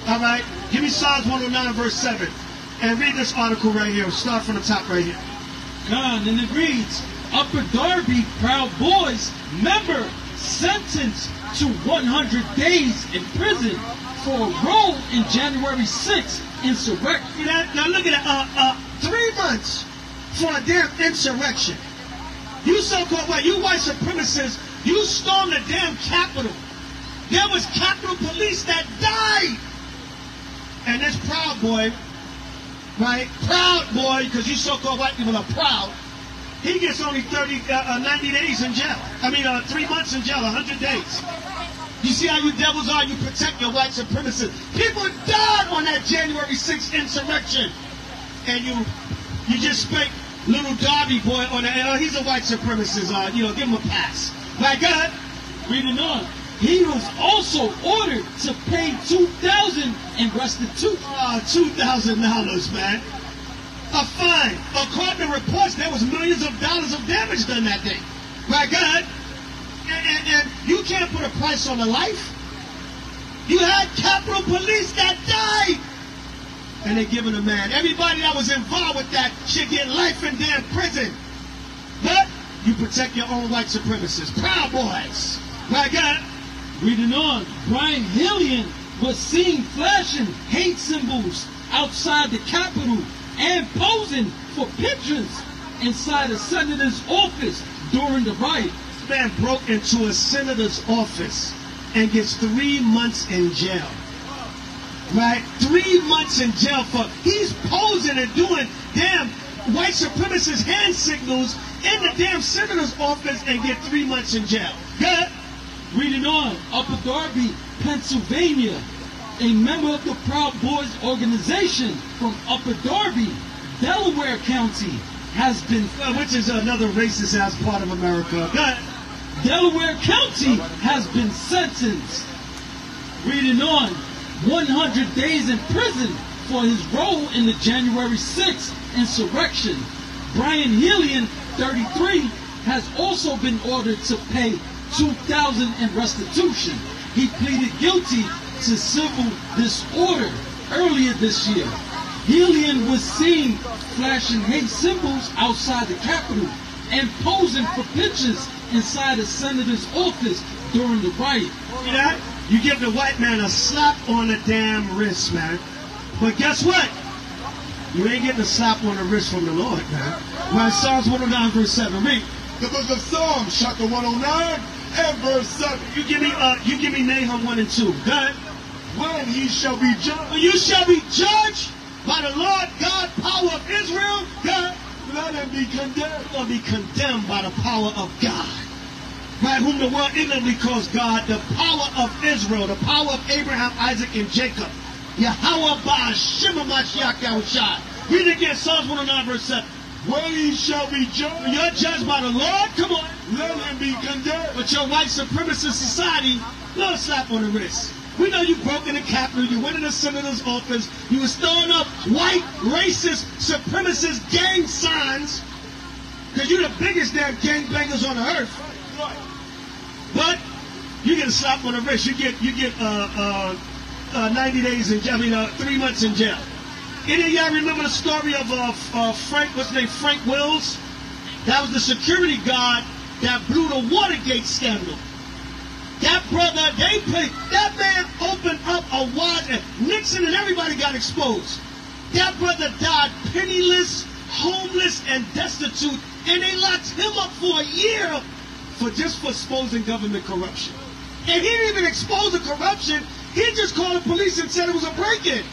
All right? Give me Psalms 109, verse 7. And read this article right here. Start from the top right here. God, and it reads, Upper Darby Proud Boys member sentenced to 100 days in prison for a role in January 6th insurrection. See that? Now look at that. 3 months for a damn insurrection. You so-called white, you white supremacists, you stormed the damn Capitol. There was Capitol Police that died. And this Proud Boy, right? Proud Boy, because you so-called white people are proud. He gets only 90 days in jail. 3 months in jail, 100 days. You see how you devils are? You protect your white supremacists. People died on that January 6th insurrection. And you just spanked little Darby boy on the, he's a white supremacist. Give him a pass. My God. Reading on. He was also ordered to pay $2,000 in restitution. $2,000, man. A fine. According to reports, there was millions of dollars of damage done that day. My God. And you can't put a price on a life. You had Capitol Police that died. And they're giving a man. Everybody that was involved with that should get life in damn prison. But you protect your own white supremacists. Proud Boys. My God. Reading on. Brian Hillian was seen flashing hate symbols outside the Capitol and posing for pictures inside a senator's office during the riot. This man broke into a senator's office and gets 3 months in jail. Right? 3 months in jail for he's posing and doing damn white supremacist hand signals in the damn senator's office and get 3 months in jail. Good. Reading on. Upper Darby, Pennsylvania. A member of the Proud Boys organization from Upper Darby, Delaware County, has been... which is another racist-ass part of America. Good. Delaware County has been sentenced. Reading on. 100 days in prison for his role in the January 6th insurrection. Brian Hillian, 33, has also been ordered to pay $2,000 in restitution. He pleaded guilty to civil disorder earlier this year. Hillian was seen flashing hate symbols outside the Capitol and posing for pictures inside a senator's office during the riot. See that? You give the white man a slap on the damn wrist, man. But guess what? You ain't getting a slap on the wrist from the Lord, man. Right, Psalms 109, verse 7. Read. The book of Psalms, chapter 109 and verse 7. You give me Nahum 1 and 2. Good. When he shall be judged. You shall be judged by the Lord God, power of Israel. Good. Let him be condemned. You're going to be condemned by the power of God. Right, whom the world ignorantly calls God, the power of Israel, the power of Abraham, Isaac, and Jacob. Yahweh Ba'Shem Mashiach Yahushua. Read it again, Psalms 109, verse 7. When he shall be judged. You're judged by the Lord, come on. Let him be condemned. But your white supremacist society, no slap on the wrist. We know you broke in the Capitol, you went in the senator's office, you was throwing up white, racist, supremacist gang signs, because you're the biggest damn gangbangers on the earth. But you get a slap on the wrist. You get 90 days in jail. 3 months in jail. Any of y'all remember the story of Frank? What's his name? Frank Wills. That was the security guard that blew the Watergate scandal. That brother, that man opened up a wide, and Nixon and everybody got exposed. That brother died penniless, homeless, and destitute, and they locked him up for a year for exposing government corruption. And he didn't even expose the corruption. He just called the police and said it was a break-in.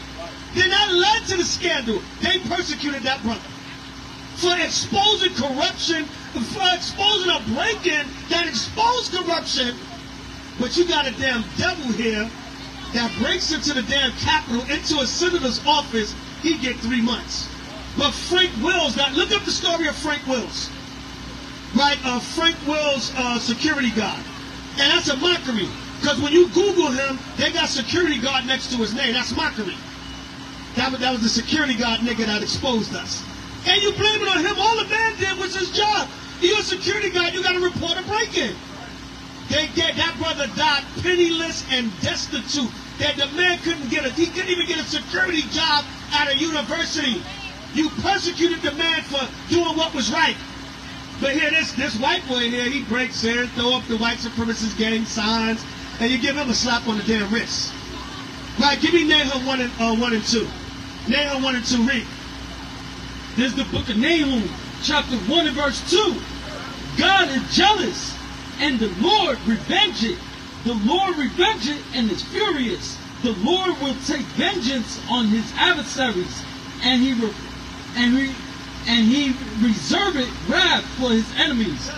Then that led to the scandal. They persecuted that brother for exposing corruption, for exposing a break-in that exposed corruption. But you got a damn devil here that breaks into the damn Capitol, into a senator's office. He get 3 months. But Frank Wills, now look up the story of Frank Wills. Right, Frank Wills, security guard. And that's a mockery. Because when you Google him, they got security guard next to his name. That's mockery. That was the security guard nigga that exposed us. And you blame it on him. All the man did was his job. You're a security guard, you got to report a break-in. That brother died penniless and destitute. That the man couldn't even get a security job at a university. You persecuted the man for doing what was right. But here, this white boy here, he breaks in, throw up the white supremacist gang signs, and you give him a slap on the damn wrist. Right, give me Nahum 1 and 2. Nahum 1 and 2, read. This is the book of Nahum, chapter 1 and verse 2. God is jealous, and the Lord revengeth. The Lord revengeth and is furious. The Lord will take vengeance on his adversaries, and he reserveth wrath for his enemies.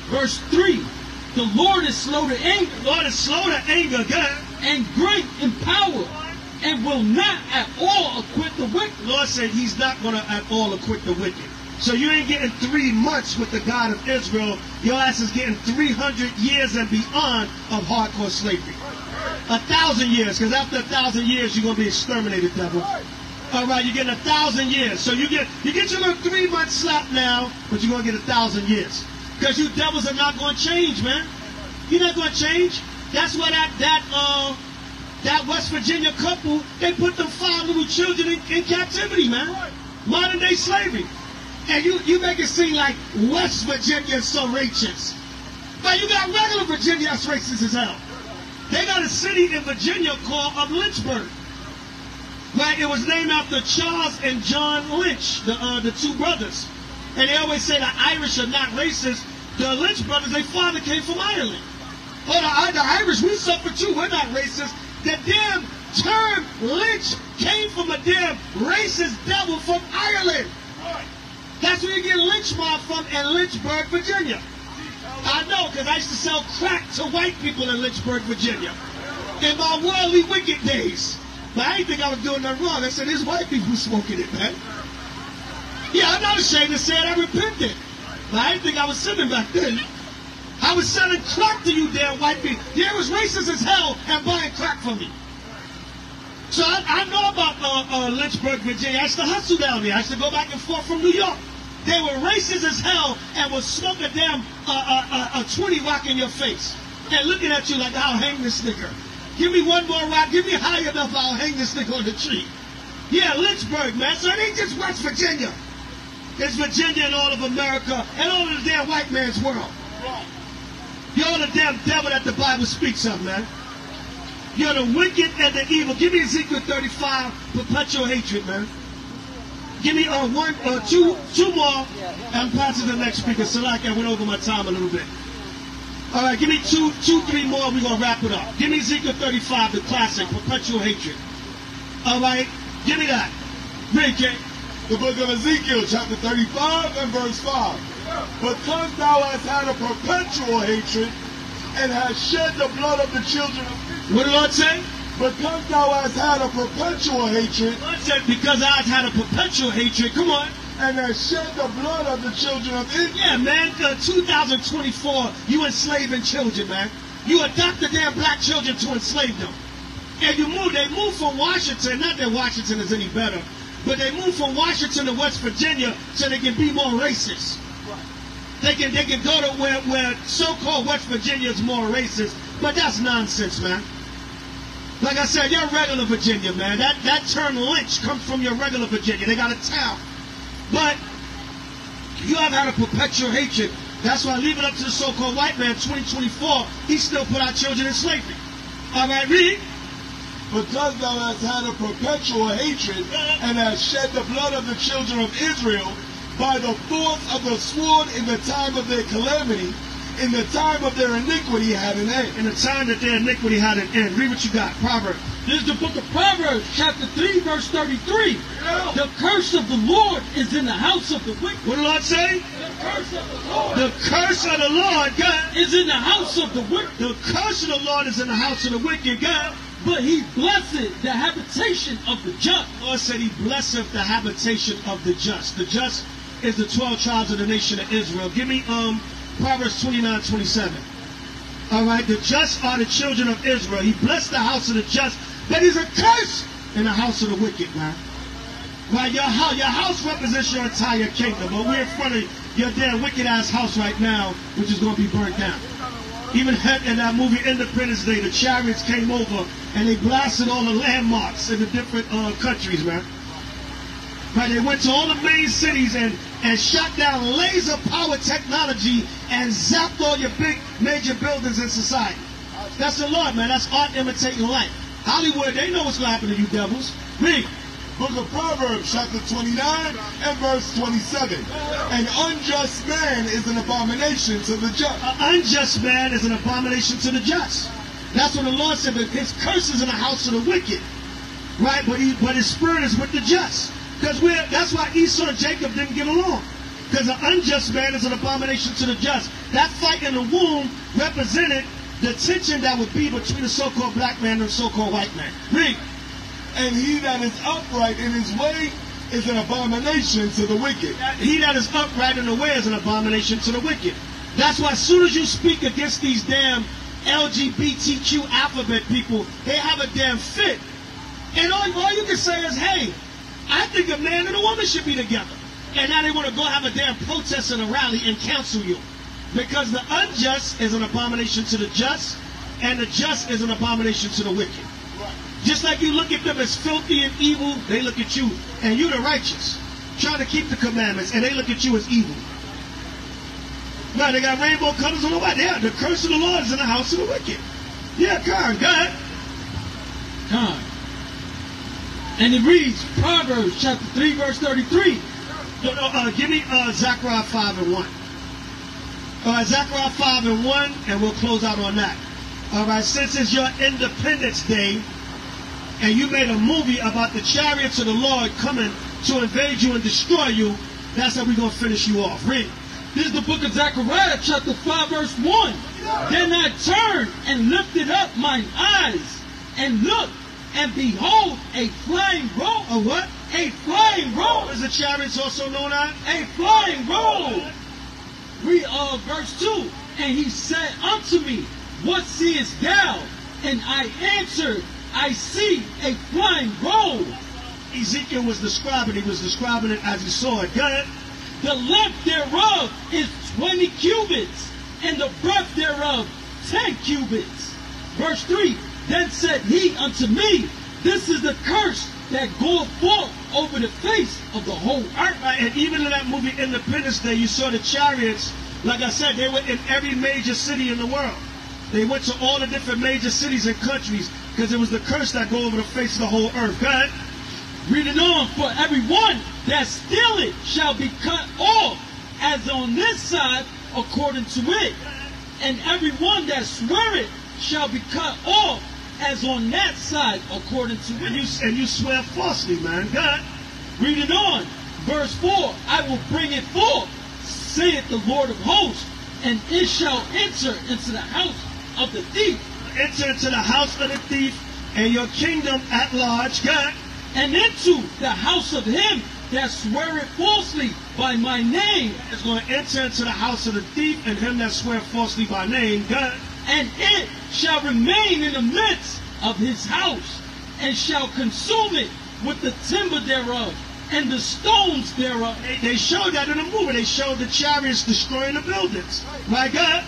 Verse 3. The Lord is slow to anger. Lord is slow to anger, God. And great in power, and will not at all acquit the wicked. Lord said he's not going to at all acquit the wicked. So you ain't getting 3 months with the God of Israel. Your ass is getting 300 years and beyond of hardcore slavery. 1,000 years, because after 1,000 years you're going to be exterminated, devil. All right, you're getting 1,000 years. So you get your little 3-month slap now, but you're going to get 1,000 years. Because you devils are not going to change, man. You're not going to change. That's why that West Virginia couple, they put them 5 little children in captivity, man. Modern day slavery. And you make it seem like West Virginia is so racist. But you got regular Virginia that's racist as hell. They got a city in Virginia called Lynchburg. Right? It was named after Charles and John Lynch, the 2 brothers. And they always say the Irish are not racist. The Lynch brothers, their father came from Ireland. Oh, the Irish, we suffer too. We're not racist. The damn term Lynch came from a damn racist devil from Ireland. That's where you get Lynch mob from in Lynchburg, Virginia. I know, because I used to sell crack to white people in Lynchburg, Virginia. In my worldly wicked days. But I didn't think I was doing nothing wrong. I said, there's white people smoking it, man. Yeah, I'm not ashamed to say it. I repented. But I didn't think I was sinning back then. I was selling crack to you damn white people. Yeah, it was racist as hell and buying crack from me. So I know about Lynchburg, Virginia. I used to hustle down there. I used to go back and forth from New York. They were racist as hell and would smoke a damn a 20 rock in your face. And looking at you like, I'll hang this nigga. Give me one more rock. Give me high enough, I'll hang this nigga on the tree. Yeah, Lynchburg, man. So it ain't just West Virginia. It's Virginia and all of America and all of the damn white man's world. You're the damn devil that the Bible speaks of, man. You're the wicked and the evil. Give me Ezekiel 35, perpetual hatred, man. Give me two more, and pass it to the next speaker. Salak, I went over my time a little bit. All right, give me 3 more, we're going to wrap it up. Give me Ezekiel 35, the classic, perpetual hatred. All right, give me that. Read, King. The book of Ezekiel, chapter 35 and verse 5. Because thou hast had a perpetual hatred and hast shed the blood of the children of Israel. What did the Lord say? Because thou hast had a perpetual hatred. The Lord said, because I had a perpetual hatred. Come on. And hast shed the blood of the children of Israel. Yeah, man. 2024, you enslaving children, man. You adopt the damn black children to enslave them. And they move from Washington, not that Washington is any better, but they move from Washington to West Virginia so they can be more racist. They can go to where so-called West Virginia is more racist, but that's nonsense, man. Like I said, you're regular Virginia, man. That term lynch comes from your regular Virginia. They got a town. But you have had a perpetual hatred. That's why I leave it up to the so-called white man, 2024, he still put our children in slavery. All right, read. Because thou hast had a perpetual hatred and hast shed the blood of the children of Israel by the force of the sword in the time of their calamity, in the time of their iniquity had an end. In the time that their iniquity had an end. Read what you got. Proverbs. This is the book of Proverbs, chapter 3, verse 33. Yeah. The curse of the Lord is in the house of the wicked. What did the Lord say? The curse of the Lord. The curse of the Lord, God, is in the house of the wicked. The curse of the Lord is in the house of the wicked, God. But he blesseth the habitation of the just. The Lord said he blesseth the habitation of the just. The just is the 12 tribes of the nation of Israel. Give me Proverbs 29:27. All right, the just are the children of Israel. He blessed the house of the just, but he's a curse in the house of the wicked, man. Right, your house represents your entire kingdom, but we're in front of your damn wicked ass house right now, which is going to be burnt down. Even in that movie Independence Day, the chariots came over and they blasted all the landmarks in the different countries, man. Right, they went to all the main cities and shot down laser power technology and zapped all your big major buildings in society. That's the Lord, man. That's art imitating life. Hollywood, they know what's going to happen to you devils. Read. Book of Proverbs, chapter 29 and verse 27. An unjust man is an abomination to the just. An unjust man is an abomination to the just. That's what the Lord said. But his curse is in the house of the wicked, right? But his spirit is with the just. Because that's why Esau and Jacob didn't get along. Because an unjust man is an abomination to the just. That fight in the womb represented the tension that would be between the so-called black man and the so-called white man. Read. And he that is upright in his way is an abomination to the wicked. He that is upright in the way is an abomination to the wicked. That's why as soon as you speak against these damn LGBTQ alphabet people, they have a damn fit. And all you can say is, hey, I think a man and a woman should be together. And now they want to go have a damn protest and a rally and cancel you. Because the unjust is an abomination to the just, and the just is an abomination to the wicked. Just like you look at them as filthy and evil, they look at you, and you're the righteous, trying to keep the commandments, and they look at you as evil. Now they got rainbow colors on the white. Yeah, the curse of the Lord is in the house of the wicked. Yeah, Khan, go ahead. Khan. And it reads, Proverbs chapter 3, verse 33. Give me Zechariah 5 and 1. All right, Zechariah 5 and 1, and we'll close out on that. All right, since it's your Independence Day, and you made a movie about the chariots of the Lord coming to invade you and destroy you, that's how we're going to finish you off. Read. This is the book of Zechariah, chapter 5, verse 1. Then I turned and lifted up mine eyes, and looked, and behold, a flying roll. A what? A flying roll. What is the chariots also known as? A flying roll. Read verse 2. And he said unto me, what seest thou? And I answered, I see a flying roll. Ezekiel was describing it as he saw it. Go ahead. The length thereof is 20 cubits, and the breadth thereof 10 cubits. Verse 3, then said he unto me, this is the curse that goeth forth over the face of the whole earth. Right, and even in that movie Independence Day, you saw the chariots, like I said, they were in every major city in the world. They went to all the different major cities and countries, because it was the curse that go over the face of the whole earth. Go ahead. Read it on. For every one that stealeth shall be cut off, as on this side according to it. And every one that sweareth shall be cut off, as on that side according to it. And you swear falsely, man. Go ahead. Read it on. Verse 4, I will bring it forth, saith the Lord of hosts, and it shall enter into the house of the thief. Enter into the house of the thief and your kingdom at large. God. And into the house of him that sweareth falsely by my name. It's going to enter into the house of the thief and him that sweareth falsely by name. God. And it shall remain in the midst of his house, and shall consume it with the timber thereof, and the stones thereof. They showed that in the movie. They showed the chariots destroying the buildings. My God.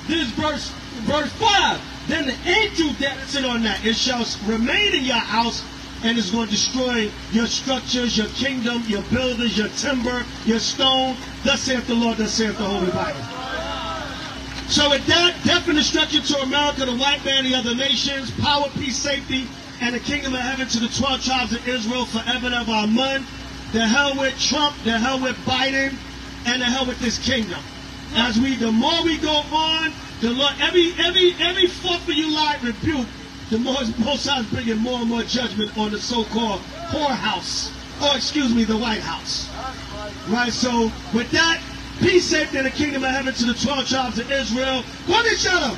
This verse 5. Then the angel that sit on that, it shall remain in your house, and it's going to destroy your structures, your kingdom, your buildings, your timber, your stone. Thus saith the Lord, thus saith the Holy Bible. So with that, death and destruction to America, the white man, the other nations, power, peace, safety, and the kingdom of heaven to the 12 tribes of Israel forever and ever. Amen. The hell with Trump, the hell with Biden, and the hell with this kingdom. The more we go on, the Lord, every 4th of July rebuke, the Most High is bringing more and more judgment on the so-called whorehouse, the White House. Right. So with that, peace, safety, and the kingdom of heaven to the 12 tribes of Israel. Come and shut up.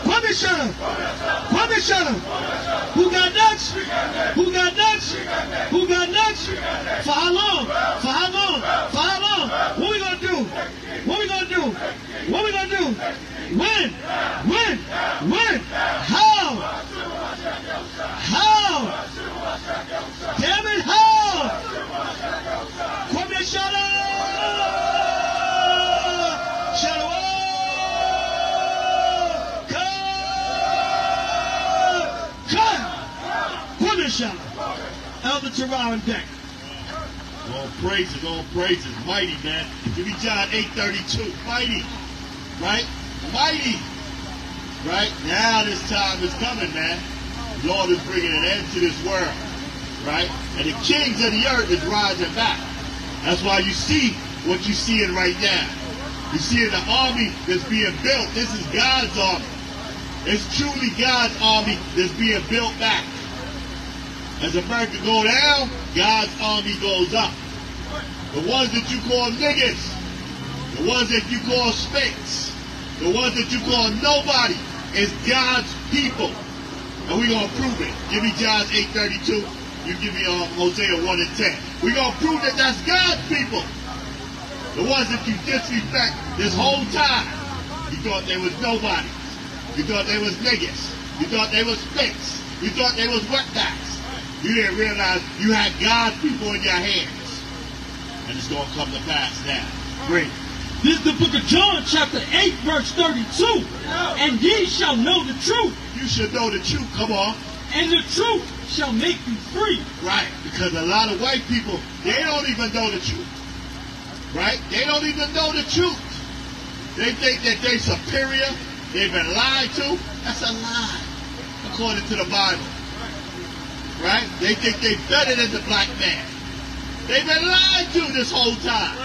Come and shut up. Come and shut up. Who got nuts? Who got nuts? Who got nuts? For how long? For how long? For how long? What we gonna do? What we gonna do? What we gonna do? When? When? When? How? How? Damn it, how? Come and shut up. Shalom! Yahusha. Elder Terrell on deck. All praises, mighty, man. Give me John 8:32, mighty, right? Mighty, right? Now this time is coming, man. The Lord is bringing an end to this world, right? And the kings of the earth is rising back. That's why you see what you're seeing right now. You see the army that's being built. This is God's army. It's truly God's army that's being built back. As America go down, God's army goes up. The ones that you call niggas, the ones that you call spits, the ones that you call nobody, is God's people. And we're going to prove it. Give me John 8:32. You give me Hosea 1:10. We're going to prove that that's God's people. The ones that you disrespect this whole time. You thought they was nobody. You thought they was niggas. You thought they was spits. You thought they was wetbacks. You didn't realize you had God's people in your hands. And it's going to come to pass now. Great. This is the book of John, chapter 8, verse 32. And ye shall know the truth. You should know the truth. Come on. And the truth shall make you free. Right. Because a lot of white people, they don't even know the truth. Right? They don't even know the truth. They think that they're superior. They've been lied to. That's a lie, according to the Bible. Right? They think they're better than the black man. They've been lied to this whole time.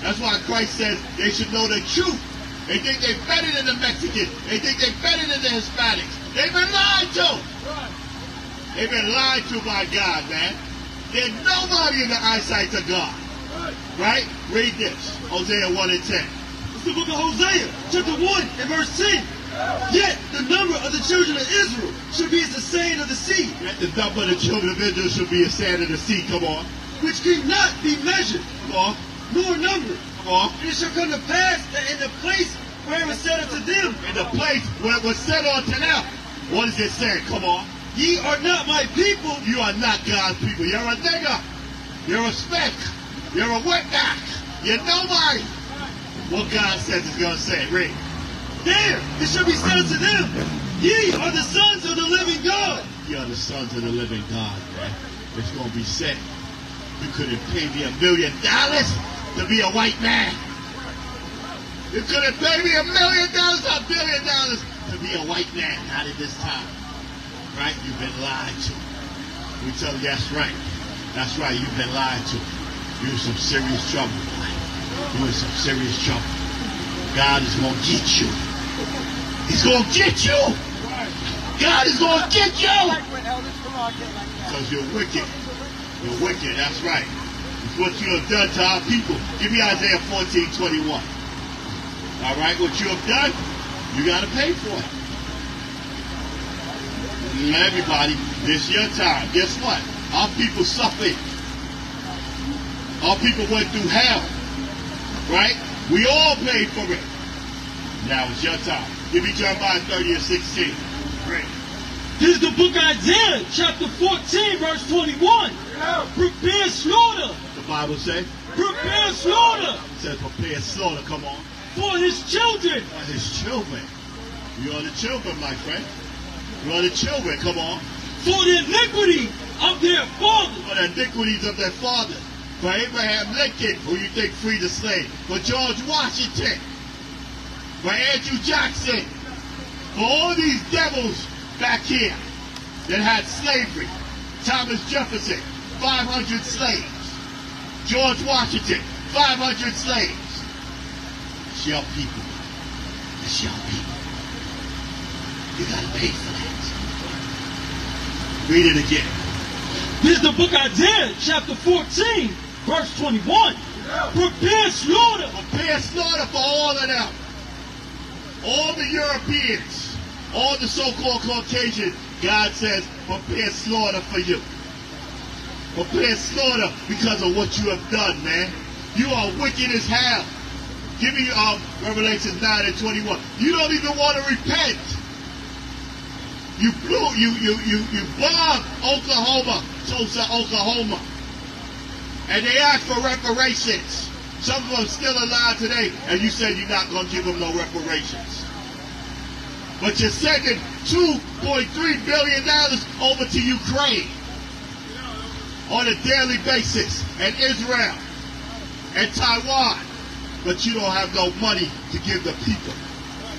That's why Christ says they should know the truth. They think they're better than the Mexicans. They think they're better than the Hispanics. They've been lied to. They've been lied to by God, man. They're nobody in the eyesight of God. Right? Read this. Hosea 1:10. It's the book of Hosea, chapter 1 and verse 10. Yet the number of the children of Israel should be as the sand of the sea. Yet the number of the children of Israel should be as sand of the sea. Come on. Which cannot be measured, Come on. nor numbered. Come on. And it shall come to pass that in the place where it was said unto them, In the place where it was said unto them. What is it saying? Come on. ye are not my people. You are not God's people. You're a nigger. You're a speck. You're a wetback. You're nobody. What God says is going to say. Read. There it shall be said unto them, ye are the sons of the living God. You are the sons of the living God, man. It's going to be said. You couldn't pay me $1 million to be a white man. You couldn't pay me $1 million, $1 billion to be a white man. Not at this time. Right? You've been lied to. We tell you that's right. That's right. You've been lied to. You're in some serious trouble, boy. You're in some serious trouble. God is going to get you. He's going to get you. God is going to get you. Because you're wicked. You're wicked. That's right. It's what you have done to our people. Give me Isaiah 14:21. All right? What you have done, you got to pay for it. Everybody, this your time. Guess what? Our people suffered. Our people went through hell. Right? We all paid for it. Now it's your time. Give me Jeremiah 30:16. Great. This is the book of Isaiah, chapter 14, verse 21. Prepare slaughter. The Bible says. Prepare slaughter. It says prepare slaughter. Come on. For his children. For his children. You are the children, my friend. You are the children. Come on. For the iniquity of their fathers. For the iniquities of their fathers. For Abraham Lincoln, who you think freed the slave. For George Washington. For Andrew Jackson. For all these devils back here that had slavery. Thomas Jefferson, 500 slaves. George Washington, 500 slaves. It's your people. It's your people. You gotta pay for that. Read it again. This is the book of Isaiah, chapter 14, verse 21. Prepare slaughter. Prepare slaughter for all of them. All the Europeans, all the so-called Caucasians, God says, prepare slaughter for you. Prepare slaughter because of what you have done, man. You are wicked as hell. Give me Revelation 9:21. You don't even want to repent. You bombed Oklahoma, Tulsa, Oklahoma. And they asked for reparations. Some of them still alive today, and you said you're not going to give them no reparations. But you're sending $2.3 billion over to Ukraine. on a daily basis, and Israel, and Taiwan, but you don't have no money to give the people.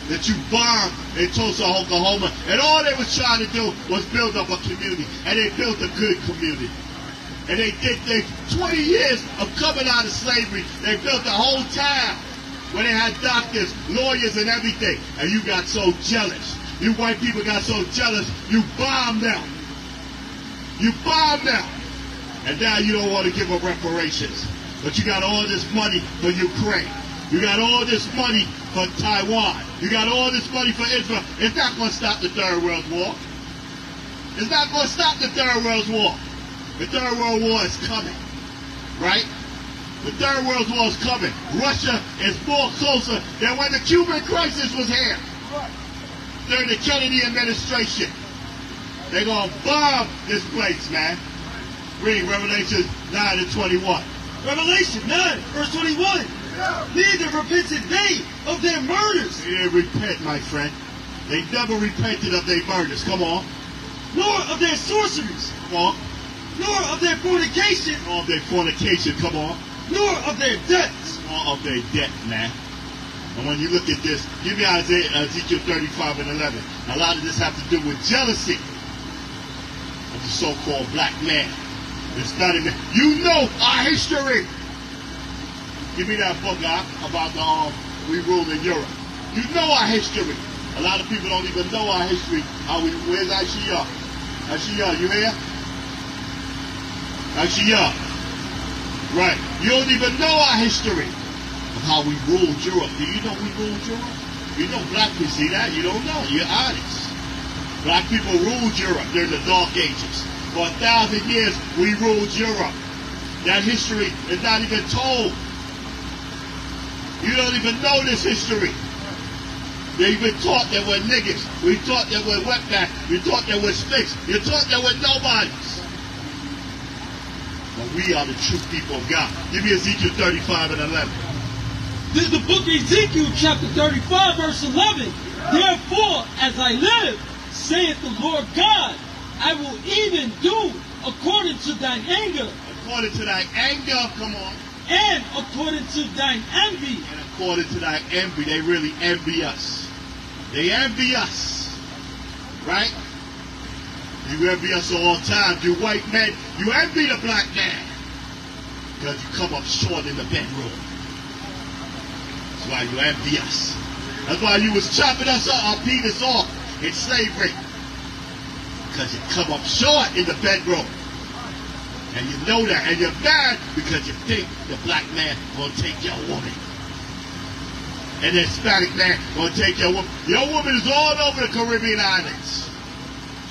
That you bombed in Tulsa, Oklahoma, and all they was trying to do was build up a community, and they built a good community. And they 20 years of coming out of slavery, they built a whole town where they had doctors, lawyers, and everything. And you got so jealous. You white people got so jealous, you bombed them. You bombed them. And now you don't want to give them reparations. But you got all this money for Ukraine. You got all this money for Taiwan. You got all this money for Israel. It's not going to stop the Third World War. It's not going to stop the Third World War. The Third World War is coming. Right? The Third World War is coming. Russia is more closer than when the Cuban crisis was here. During the Kennedy administration. They're going to bomb this place, man. Read Revelation 9 and 21. Revelation 9, verse 21. Neither repented they of their murders. They didn't repent, my friend. They never repented of their murders. Come on. Nor of their sorceries. Come on. Nor of their fornication. Nor of their fornication. Come on. Nor of their debts. Nor of their debt, man. And when you look at this, give me Ezekiel 35 and 11. A lot of this has to do with jealousy of the so-called black man. It's not even. You know our history. Give me that book about the we ruled in Europe. You know our history. A lot of people don't even know our history. Where's Aisha? Aisha, you here? Aisha. Right. You don't even know our history of how we ruled Europe. Do you know we ruled Europe? You know black people see that? You don't know. You're honest. Black people ruled Europe during the Dark Ages. For 1,000 years, we ruled Europe. That history is not even told. You don't even know this history. They've been taught that we're niggas. We taught that we're wetbacks. We taught that we're sticks. You taught that we're nobodies. But we are the true people of God. Give me Ezekiel 35 and 11. This is the book of Ezekiel, chapter 35, verse 11. Therefore, as I live, saith the Lord God, I will even do according to thine anger. According to thy anger, come on. And according to thine envy. And according to thy envy. They really envy us. They envy us. Right? You envy us all the time. You white men, you envy the black man. Because you come up short in the bedroom. That's why you envy us. That's why you was chopping us up, our penis off in slavery. Because you come up short in the bedroom. And you know that. And you're mad because you think the black man will take your woman. And the Hispanic man will take your woman. Your woman is all over the Caribbean islands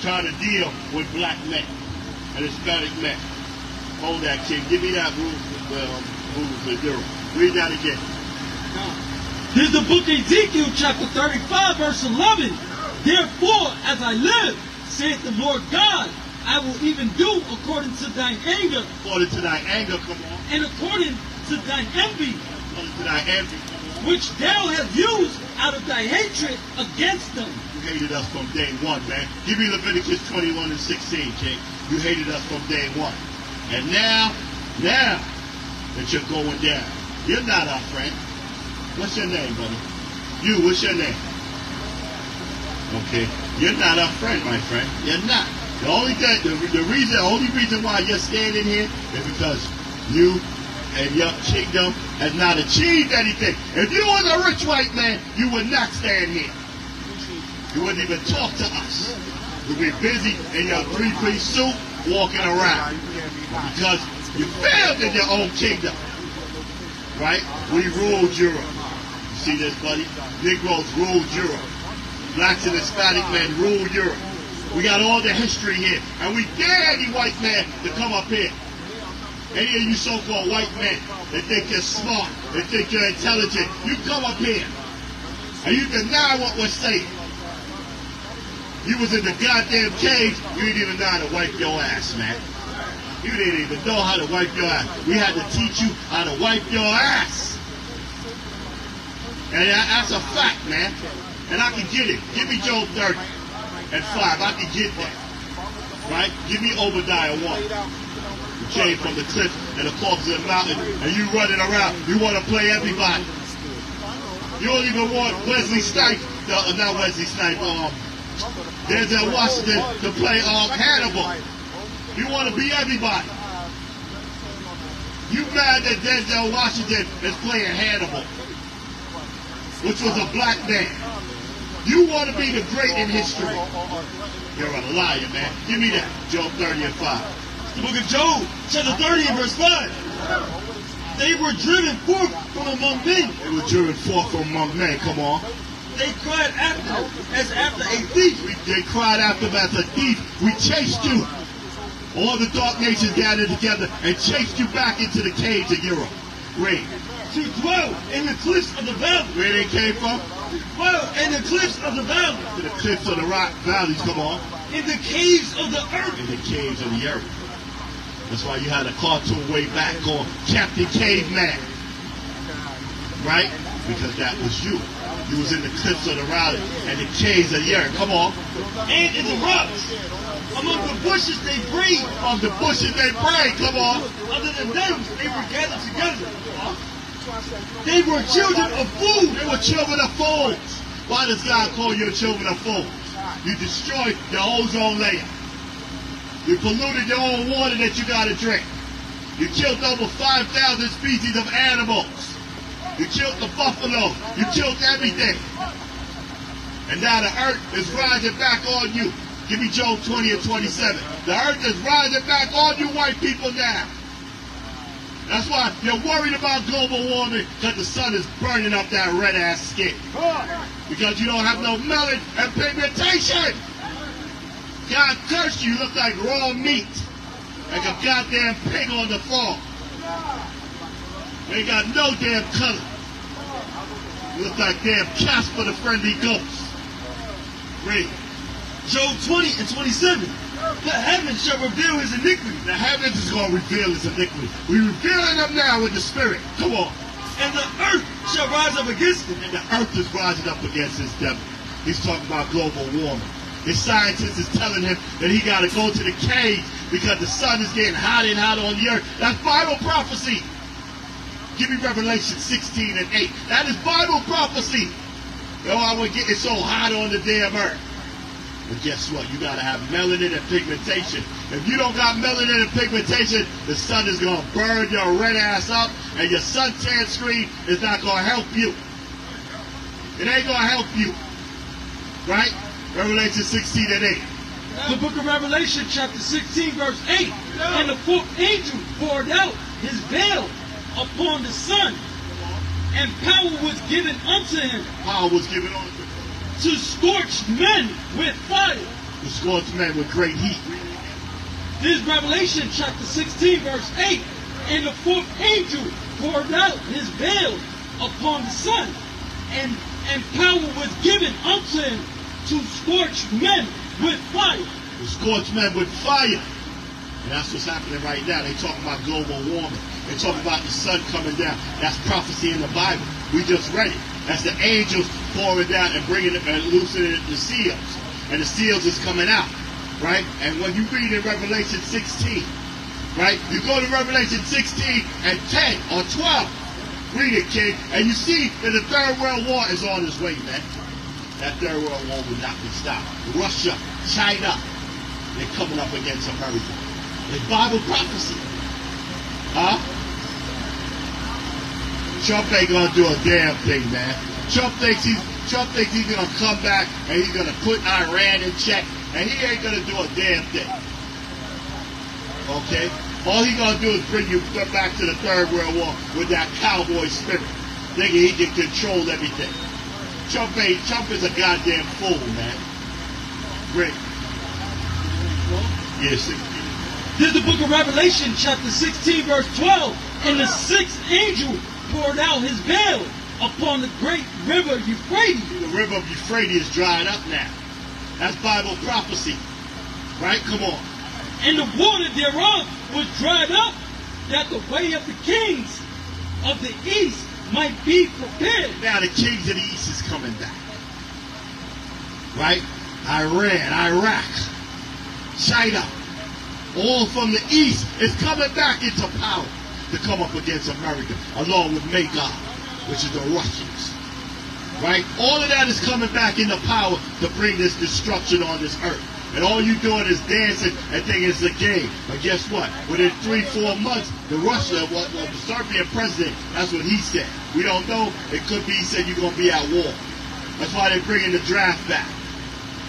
trying to deal with black men and Hispanic men. Hold that, King. Give me that rule for Durham. Read that again. This is the book of Ezekiel, chapter 35, verse 11. Therefore, as I live, saith the Lord God, I will even do according to thine anger. According to thy anger, come on. And according to thine envy. According to thy envy, come on. Which thou hast used out of thy hatred against them. You hated us from day one, man. Give me Leviticus 21 and 16, King. You hated us from day one. And now that you're going down, you're not our friend. What's your name, buddy? You, what's your name? Okay. You're not our friend, my friend. You're not. The only reason why you're standing here is because you and your kingdom has not achieved anything. If you was a rich white man, you would not stand here. You wouldn't even talk to us. You'd be busy in your three-piece suit walking around because you failed in your own kingdom. Right? We ruled Europe. You see this, buddy? Negroes ruled Europe. Blacks and Hispanic men ruled Europe. We got all the history here. And we dare any white man to come up here. Any of you so-called white men that think you're smart, that think you're intelligent, you come up here. And you deny what we're saying. You was in the goddamn cage, you didn't even know how to wipe your ass, man. You didn't even know how to wipe your ass. We had to teach you how to wipe your ass. And that's a fact, man. And I can get it. Give me Job 30 and 5. I can get that. Right? Give me Obadiah 1. You came from the cliff and the corpse of the mountain, and you running around. You want to play everybody. You don't even want Wesley Snipes, not Wesley Snipes, Denzel Washington to play Hannibal. You want to be everybody. You mad that Denzel Washington is playing Hannibal, which was a black man. You want to be the great in history. You're a liar, man. Give me that. Job 30 and 5. The book of Job, chapter 30 and verse 5. They were driven forth from among men. They were driven forth from among men. Come on. They cried after as after a thief. They cried after him as a thief. We chased you. All the dark nations gathered together and chased you back into the caves of Europe. Read. To dwell in the cliffs of the valley. Where they came from? Dwell in the cliffs of the valley. To the cliffs of the rock valleys, come on. In the caves of the earth. In the caves of the earth. That's why you had a cartoon way back called Captain Caveman. Right? Because that was you. You was in the cliffs of the valley and the caves of the earth. Come on. And in the rocks. Among the bushes they prayed. Among the bushes they prayed. Come on. Under the limbs they were gathered together. They were children of fools. They were children of fools. Why does God call you children of fools? You destroyed the ozone layer. You polluted your own water that you got to drink. You killed over 5,000 species of animals. You killed the buffalo. You killed everything. And now the earth is rising back on you. Give me Job 20 and 27. The earth is rising back on you white people now. That's why you're worried about global warming, because the sun is burning up that red-ass skin. Because you don't have no melanin and pigmentation. God cursed you. You look like raw meat. Like a goddamn pig on the farm. You ain't got no damn color. You look like damn Casper the Friendly Ghost. Read. Job 20 and 27. The heavens shall reveal his iniquity. The heavens is going to reveal his iniquity. We're revealing them now with the Spirit. Come on. And the earth shall rise up against him. And the earth is rising up against his devil. He's talking about global warming. His scientist is telling him that he got to go to the cave because the sun is getting hotter and hotter on the earth. That's Bible prophecy. Give me Revelation 16 and 8. That is Bible prophecy. Oh, I would get it so hot on the damn earth. But guess what? You got to have melanin and pigmentation. If you don't got melanin and pigmentation, the sun is going to burn your red ass up, and your suntan screen is not going to help you. It ain't going to help you. Right? Revelation 16 and 8. The book of Revelation, chapter 16, verse 8. And the fourth angel poured out his veil upon the sun, and power was given unto him. Power was given unto him. To scorch men with fire. To scorch men with great heat. This is Revelation chapter 16, verse 8. And the fourth angel poured out his veil upon the sun, and power was given unto him to scorch men with fire. To scorch men with fire. And that's what's happening right now. They talking about global warming. They talking about the sun coming down. That's prophecy in the Bible. We just read it. That's the angels pouring down and bringing it and loosening the seals. And the seals is coming out. Right? And when you read in Revelation 16, right? You go to Revelation 16 and 10 or 12. Read it, kid. And you see that the Third World War is on its way, man. That Third World War will not be stopped. Russia, China, they're coming up against America. It's Bible prophecy. Huh? Trump ain't gonna do a damn thing, man. Trump thinks he's gonna come back and he's gonna put Iran in check, and he ain't gonna do a damn thing. Okay? All he gonna do is bring you back to the Third World War with that cowboy spirit, thinking he can control everything. Trump is a goddamn fool, man. Rick. Yes. This is the book of Revelation, chapter 16, verse 12. And the sixth angel poured out his veil upon the great river Euphrates. The river of Euphrates is dried up now. That's Bible prophecy. Right? Come on. And the water thereof was dried up, that the way of the kings of the east might be prepared. Now the kings of the east is coming back. Right? Iran, Iraq, China. all from the east is coming back into power to come up against America, along with Magog, which is the Russians. Right? All of that is coming back into power to bring this destruction on this earth. And all you doing is dancing and thinking it's a game. But guess what? Within 3-4 months, the Serbian president, that's what he said. We don't know. It could be he said you're going to be at war. That's why they're bringing the draft back.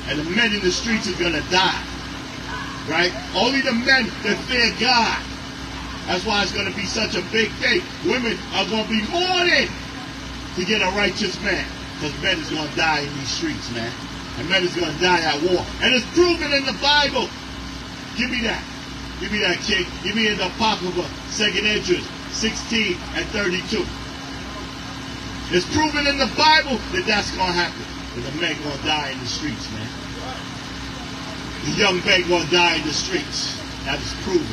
And the men in the streets are going to die. Right? Only the men that fear God. That's why it's going to be such a big day. Women are going to be mourning to get a righteous man. Because men is going to die in these streets, man. And men is going to die at war. And it's proven in the Bible. Give me that. Give me that, King. Give me in the Apocrypha, 2nd Esdras, 16 and 32. It's proven in the Bible that that's going to happen. That the men going to die in the streets, man. The young men going to die in the streets. That is proven.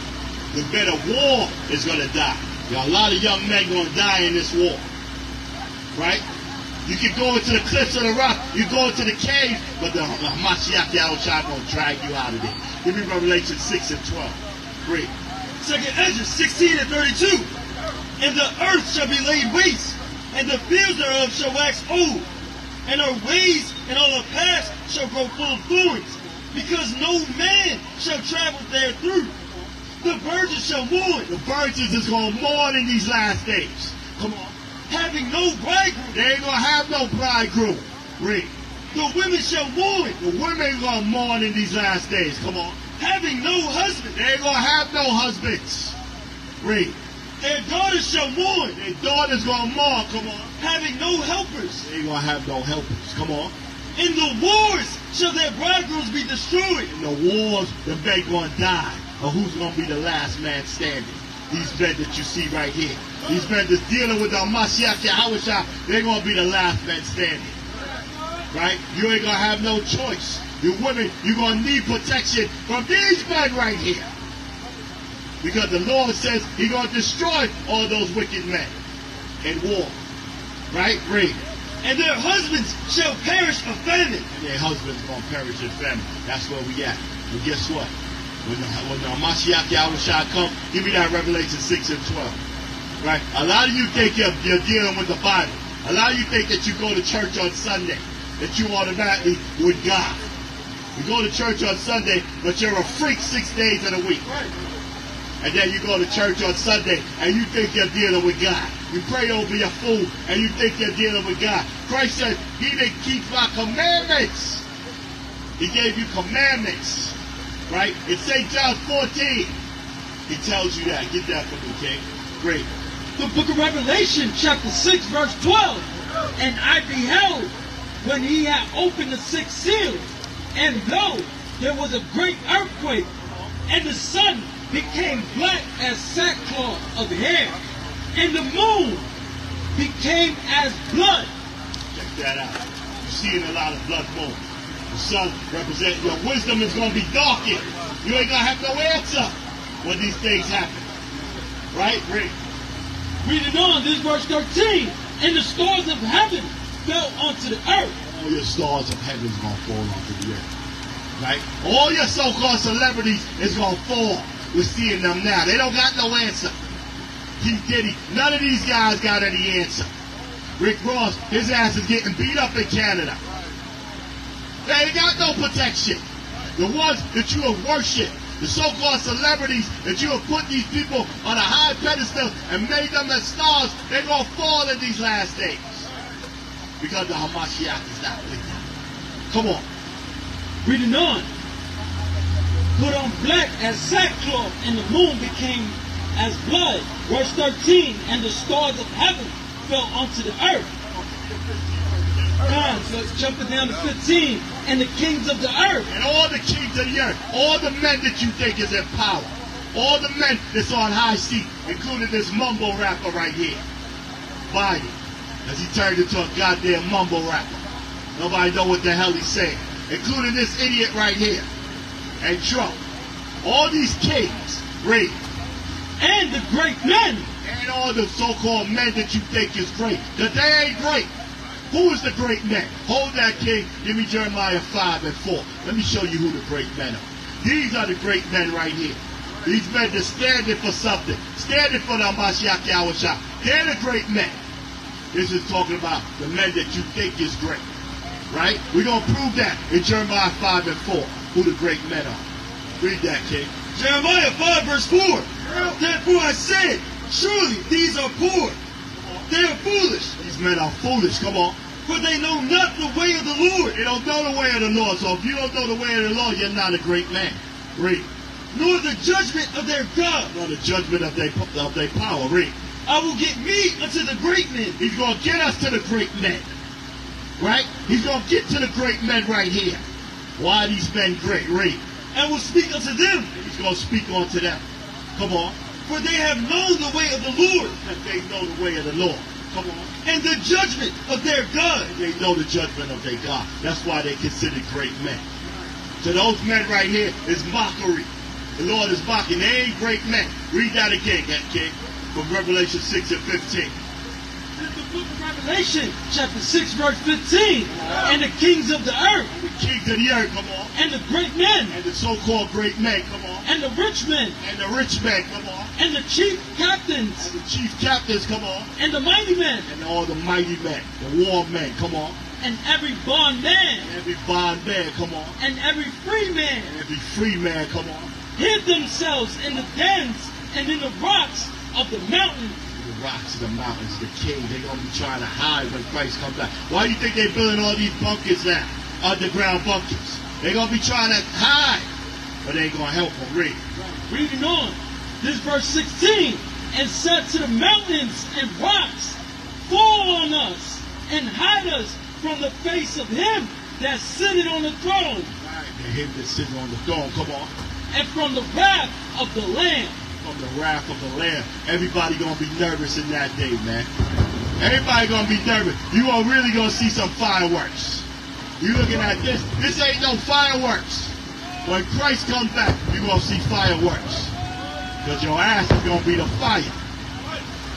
The men of war is going to die. There are a lot of young men going to die in this war. Right? You can go into the cliffs of the rock, you go into the cave, but the Mashiach Yahushua going to drag you out of there. Give me Revelation 6 and 12. Read. 2nd Esdras 16 and 32. And the earth shall be laid waste, and the fields thereof shall wax old, and her ways and all her paths shall grow full of thorns, because no man shall travel there through. The virgins shall mourn. The virgins is going to mourn in these last days. Come on. Having no bridegroom. They ain't going to have no bridegroom. Read. The women shall mourn. The women going to mourn in these last days. Come on. Having no husband. They ain't going to have no husbands. Read. Their daughters shall mourn. Their daughters going to mourn. Come on. Having no helpers. They ain't going to have no helpers. Come on. In the wars shall their bridegrooms be destroyed. In the wars, the men going to die. Or who's going to be the last man standing? These men that you see right here. These men that's dealing with the Mashiach Yahushua, they're going to be the last men standing. Right? You ain't going to have no choice. You women, you're going to need protection from these men right here. Because the Lord says He's going to destroy all those wicked men in war. Right? Read. And their husbands shall perish of famine. And their husbands are going to perish in famine. That's where we at. And guess what? When the Mashiach Yahushua come, give me that Revelation 6 and 12. Right? A lot of you think you're dealing with the Bible. A lot of you think that you go to church on Sunday, that you automatically with God. You go to church on Sunday, but you're a freak 6 days in a week. And then you go to church on Sunday, and you think you're dealing with God. You pray over your food, and you think you're dealing with God. Christ said, He that keeps my commandments. He gave you commandments. Right? In St. John 14, He tells you that. Get that for me, King. Great. The book of Revelation, chapter 6, verse 12. And I beheld when He had opened the sixth seal, and lo, there was a great earthquake, and the sun became black as sackcloth of hair, and the moon became as blood. Check that out. You're seeing a lot of blood moon. The sun represents your wisdom is going to be darkened. You ain't going to have no answer when these things happen. Right? Read. Reading on, this verse 13. And the stars of heaven fell onto the earth. All your stars of heaven is going to fall onto the earth. Right? All your so-called celebrities is going to fall. We're seeing them now. They don't got no answer. P. Diddy, none of these guys got any answer. Rick Ross, his ass is getting beat up in Canada. They ain't got no protection. The ones that you have worshipped, the so-called celebrities that you have put these people on a high pedestal and made them as stars, they're going to fall in these last days. Because the Hamashiach is not with them. Come on. Reading on. Put on black as sackcloth, and the moon became as blood. Verse 13. And the stars of heaven fell onto the earth. So let's jump it down to 15. And the kings of the earth. And all the kings of the earth. All the men that you think is in power. All the men that's on high seat. Including this mumble rapper right here. Biden. As he turned into a goddamn mumble rapper. Nobody know what the hell he's saying. Including this idiot right here. And Trump. All these kings. Read. And the great men. And all the so-called men that you think is great. That they ain't great. Who is the great men? Hold that, King. Give me Jeremiah 5 and 4. Let me show you who the great men are. These are the great men right here. These men are standing for something. Standing for the Mashiach Yahweh. They're the great men. This is talking about the men that you think is great. Right? We're going to prove that in Jeremiah 5 and 4. Who the great men are. Read that, King. Jeremiah 5 verse 4. Therefore I said, surely these are poor. They are foolish. These men are foolish. Come on. For they know not the way of the Lord. They don't know the way of the Lord. So if you don't know the way of the Lord, you're not a great man. Read. Nor the judgment of their God. Nor the judgment of their power. Read. I will get me unto the great men. He's going to get us to the great men. Right? He's going to get to the great men right here. Why are these men great? Read. And will speak unto them. He's going to speak unto them. Come on. For they have known the way of the Lord. And they know the way of the Lord. Come on. And the judgment of their God. And they know the judgment of their God. That's why they considered great men. So those men right here is mockery. The Lord is mocking. They ain't great men. Read that again, King. From Revelation 6 and 15. The book of Revelation, chapter 6, verse 15. And the kings of the earth. The kings of the earth, come on. And the great men. And the so-called great men, come on. And the rich men. And the rich men, come on. And the chief captains. And the chief captains, come on. And the mighty men. And all the mighty men, the war men, come on. And every bond man. And every bond man, come on. And every free man. And every free man, come on. Hid themselves in the dens and in the rocks of the mountains. The rocks of the mountains, the king, they're going to be trying to hide when Christ comes back. Why do you think they're building all these bunkers now? Underground bunkers. They're going to be trying to hide, but they ain't going to help them. Read. Reading on. This verse 16. And said to the mountains and rocks, fall on us and hide us from the face of him that sitteth on the throne. Right, him that's sitting on the throne, come on. And from the wrath of the Lamb. From the wrath of the Lamb. Everybody going to be nervous in that day, man. Everybody going to be nervous. You are really going to see some fireworks. You looking at this. This ain't no fireworks. When Christ comes back, you're going to see fireworks. Because your ass is going to be the fire.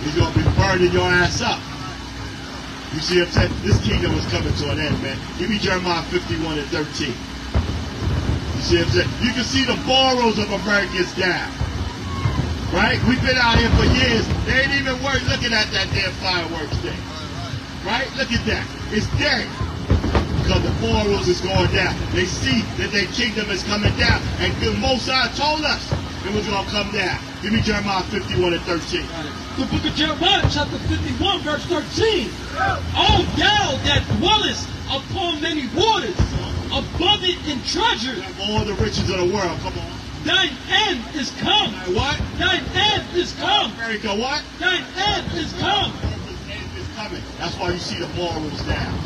He's going to be burning your ass up. You see what I'm saying? This kingdom is coming to an end, man. Give me Jeremiah 51 and 13. You see what I'm saying? You can see the borrows of Americans down. Right? We've been out here for years. They ain't even worth looking at that damn fireworks thing. Right? Look at that. It's dead. Because the borrows is going down. They see that their kingdom is coming down. And the Most High told us it was going to come down. Give me Jeremiah 51 and 13. The book of Jeremiah, chapter 51, verse 13. O thou that dwellest upon many waters, abundant in treasures. All the riches of the world, come on. Thine end is come. What? Thine end is come. America, what? Thine end is come. America's end is coming. That's why you see the morals down.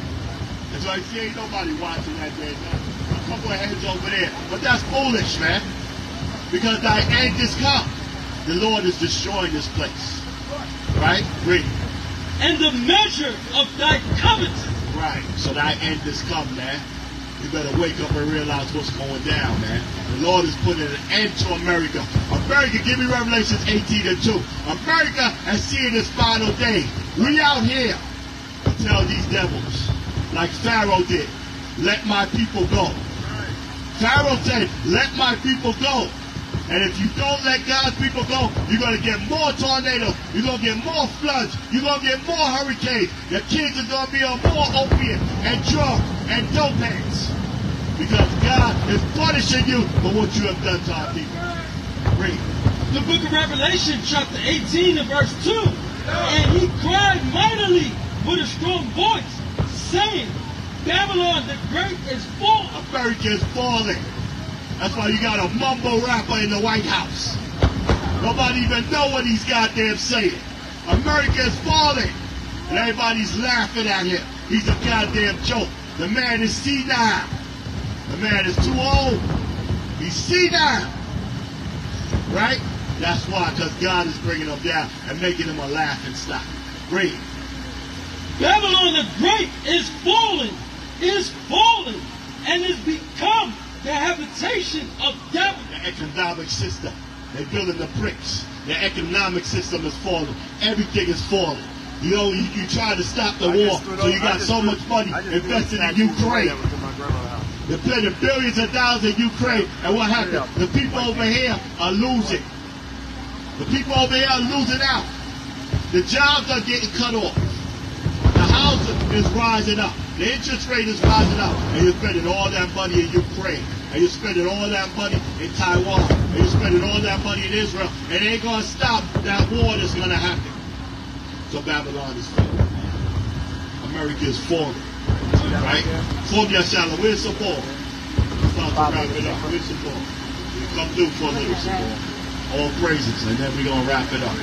That's why you see ain't nobody watching that day. A couple of heads over there. But that's foolish, man. Because thy end is come. The Lord is destroying this place. Right? Read. And the measure of thy covenant. Right. So thy end is come, man. You better wake up and realize what's going down, man. The Lord is putting an end to America. America, give me Revelation 18 and 2. America has seen its final day. We out here to tell these devils, like Pharaoh did, let my people go. Pharaoh said, let my people go. And if you don't let God's people go, you're going to get more tornadoes. You're going to get more floods. You're going to get more hurricanes. Your kids are going to be on more opiate and drugs and dope heads. Because God is punishing you for what you have done to our people. Read. The book of Revelation, chapter 18 and verse 2. And he cried mightily with a strong voice, saying, Babylon the Great is fallen. America is falling. That's why you got a mumble rapper in the White House. Nobody even know what he's goddamn saying. America is falling. And everybody's laughing at him. He's a goddamn joke. The man is senile. The man is too old. He's senile. Right? That's why, because God is bringing him down and making him a laughing stock. Read. Babylon the Great is fallen, and is become the habitation of devils. The economic system. They're building the bricks. The economic system is falling. Everything is falling. You know, you try to stop the war, so you got so much money invested in Ukraine. They're spending billions of dollars in Ukraine, and what happened? The people over here are losing. The people over here are losing out. The jobs are getting cut off. The housing is rising up. The interest rate is rising up. And you're spending all that money in Ukraine. And you're spending all that money in Taiwan. And you're spending all that money in Israel. And it ain't going to stop that war that's going to happen. So Babylon is falling. America is falling. Right? Formula Shallow, where's the ball? It's time to wrap it up. Where's the ball? We come through for a little support. All praises, and then we're going to wrap it up.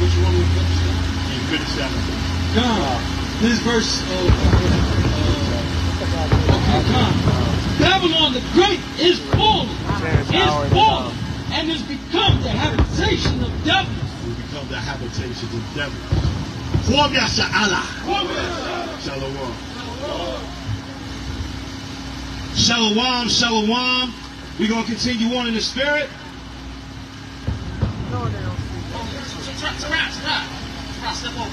Which one we finish? You finish that one. God, this verse Babylon the Great is fallen, and has become the habitation of devils. We become the habitation of devils. Form Allah. Shalom. Shalom, shalom. We're going to continue on in the spirit. Step over.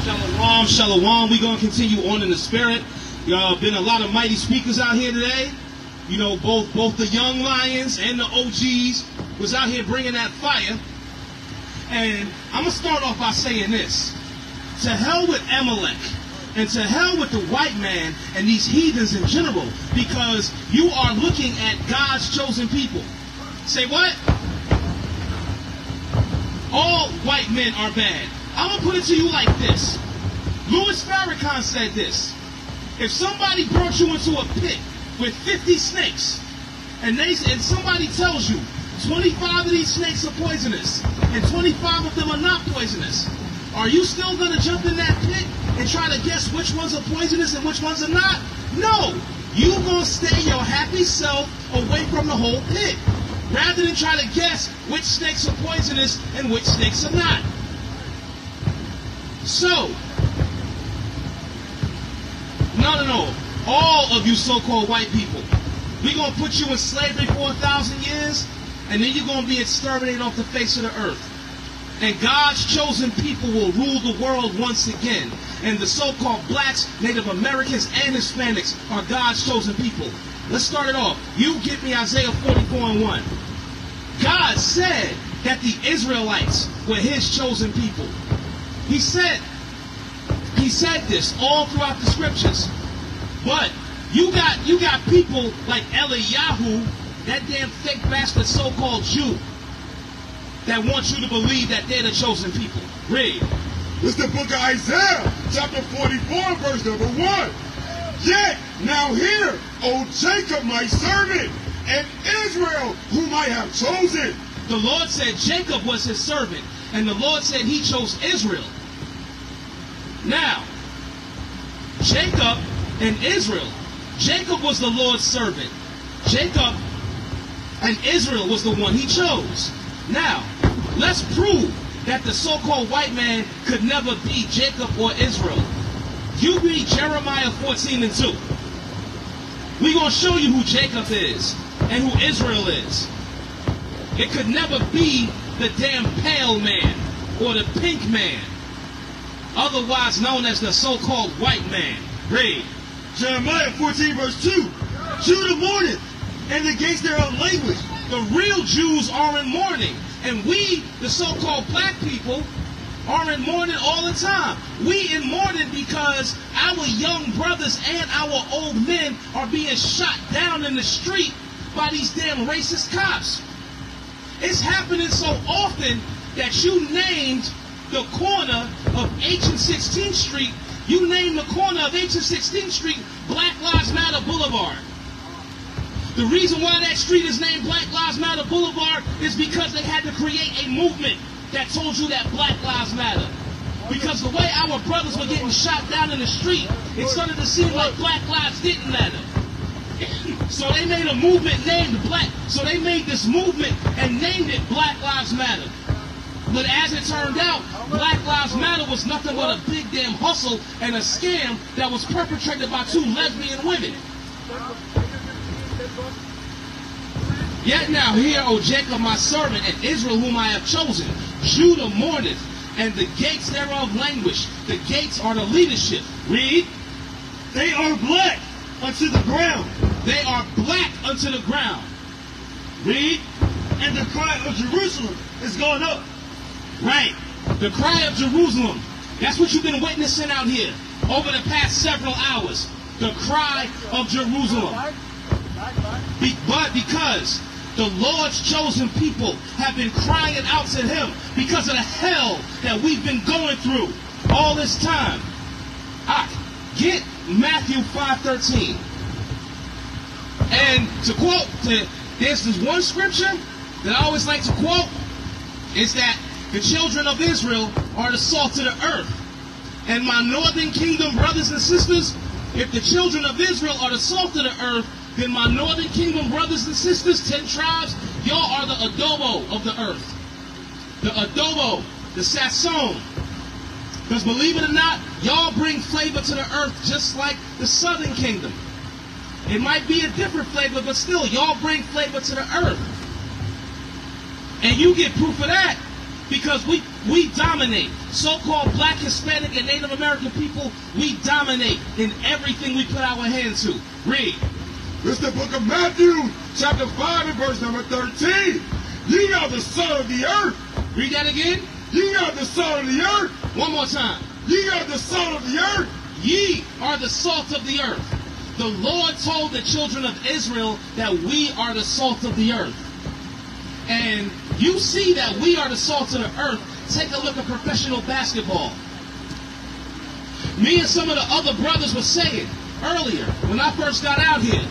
Shalom, shalom. We're going to continue on in the spirit. Been a lot of mighty speakers out here today. You know, both the young lions and the OGs was out here bringing that fire. And I'm going to start off by saying this. To hell with Amalek. And to hell with the white man and these heathens in general. Because you are looking at God's chosen people. Say what? All white men are bad. I'm going to put it to you like this. Louis Farrakhan said this. If somebody brought you into a pit with 50 snakes, and somebody tells you 25 of these snakes are poisonous, and 25 of them are not poisonous, are you still going to jump in that pit and try to guess which ones are poisonous and which ones are not? No. You're going to stay your happy self away from the whole pit, rather than try to guess which snakes are poisonous and which snakes are not. So, no. All of you so-called white people, we're going to put you in slavery for 1,000 years, and then you're going to be exterminated off the face of the earth. And God's chosen people will rule the world once again. And the so-called blacks, Native Americans, and Hispanics are God's chosen people. Let's start it off. You give me Isaiah 44:1. God said that the Israelites were his chosen people. He said this all throughout the scriptures. But you got people like Eliyahu, that damn fake bastard so-called Jew, that want you to believe that they're the chosen people. Read. This is the book of Isaiah, chapter 44, verse number 1. Yet, now hear, O Jacob, my servant, and Israel, whom I have chosen. The Lord said Jacob was his servant, and the Lord said he chose Israel. Now, Jacob and Israel. Jacob was the Lord's servant. Jacob and Israel was the one he chose. Now, let's prove that the so-called white man could never be Jacob or Israel. You read Jeremiah 14:2. We're going to show you who Jacob is and who Israel is. It could never be the damn pale man or the pink man, otherwise known as the so-called white man. Read. Jeremiah 14, verse 2. Judah mourneth, and the gates thereof languish. The real Jews are in mourning, and we, the so-called black people, are in mourning all the time. We in mourning because our young brothers and our old men are being shot down in the street by these damn racist cops. It's happening so often that you named the corner of H and 16th Street, you named the corner of H and 16th Street Black Lives Matter Boulevard. The reason why that street is named Black Lives Matter Boulevard is because they had to create a movement that told you that Black Lives Matter. Because the way our brothers were getting shot down in the street, it started to seem like black lives didn't matter. So they made a movement named Black. So they made this movement and named it Black Lives Matter. But as it turned out, Black Lives Matter was nothing but a big damn hustle and a scam that was perpetrated by two lesbian women. Yet now hear, O Jacob, my servant, and Israel, whom I have chosen. Judah mourneth, and the gates thereof languish. The gates are the leadership. Read. They are black unto the ground. They are black unto the ground. Read. And the cry of Jerusalem is going up. Right. The cry of Jerusalem. That's what you've been witnessing out here over the past several hours. The cry of Jerusalem. But because the Lord's chosen people have been crying out to him because of the hell that we've been going through all this time. Get Matthew 5:13. And to quote, there's this one scripture that I always like to quote, is that the children of Israel are the salt of the earth. And my northern kingdom brothers and sisters, if the children of Israel are the salt of the earth, then my northern kingdom brothers and sisters, 10 tribes, y'all are the adobo of the earth. The adobo, the sazon. Because believe it or not, y'all bring flavor to the earth just like the southern kingdom. It might be a different flavor, but still, y'all bring flavor to the earth. And you get proof of that because we dominate. So-called black, Hispanic, and Native American people, we dominate in everything we put our hand to. Read. This is the book of Matthew, chapter 5 and verse number 13. Ye are the salt of the earth. Read that again. Ye are the salt of the earth. One more time. Ye are the salt of the earth. Ye are the salt of the earth. The Lord told the children of Israel that we are the salt of the earth. And you see that we are the salt of the earth. Take a look at professional basketball. Me and some of the other brothers were saying earlier, when I first got out here,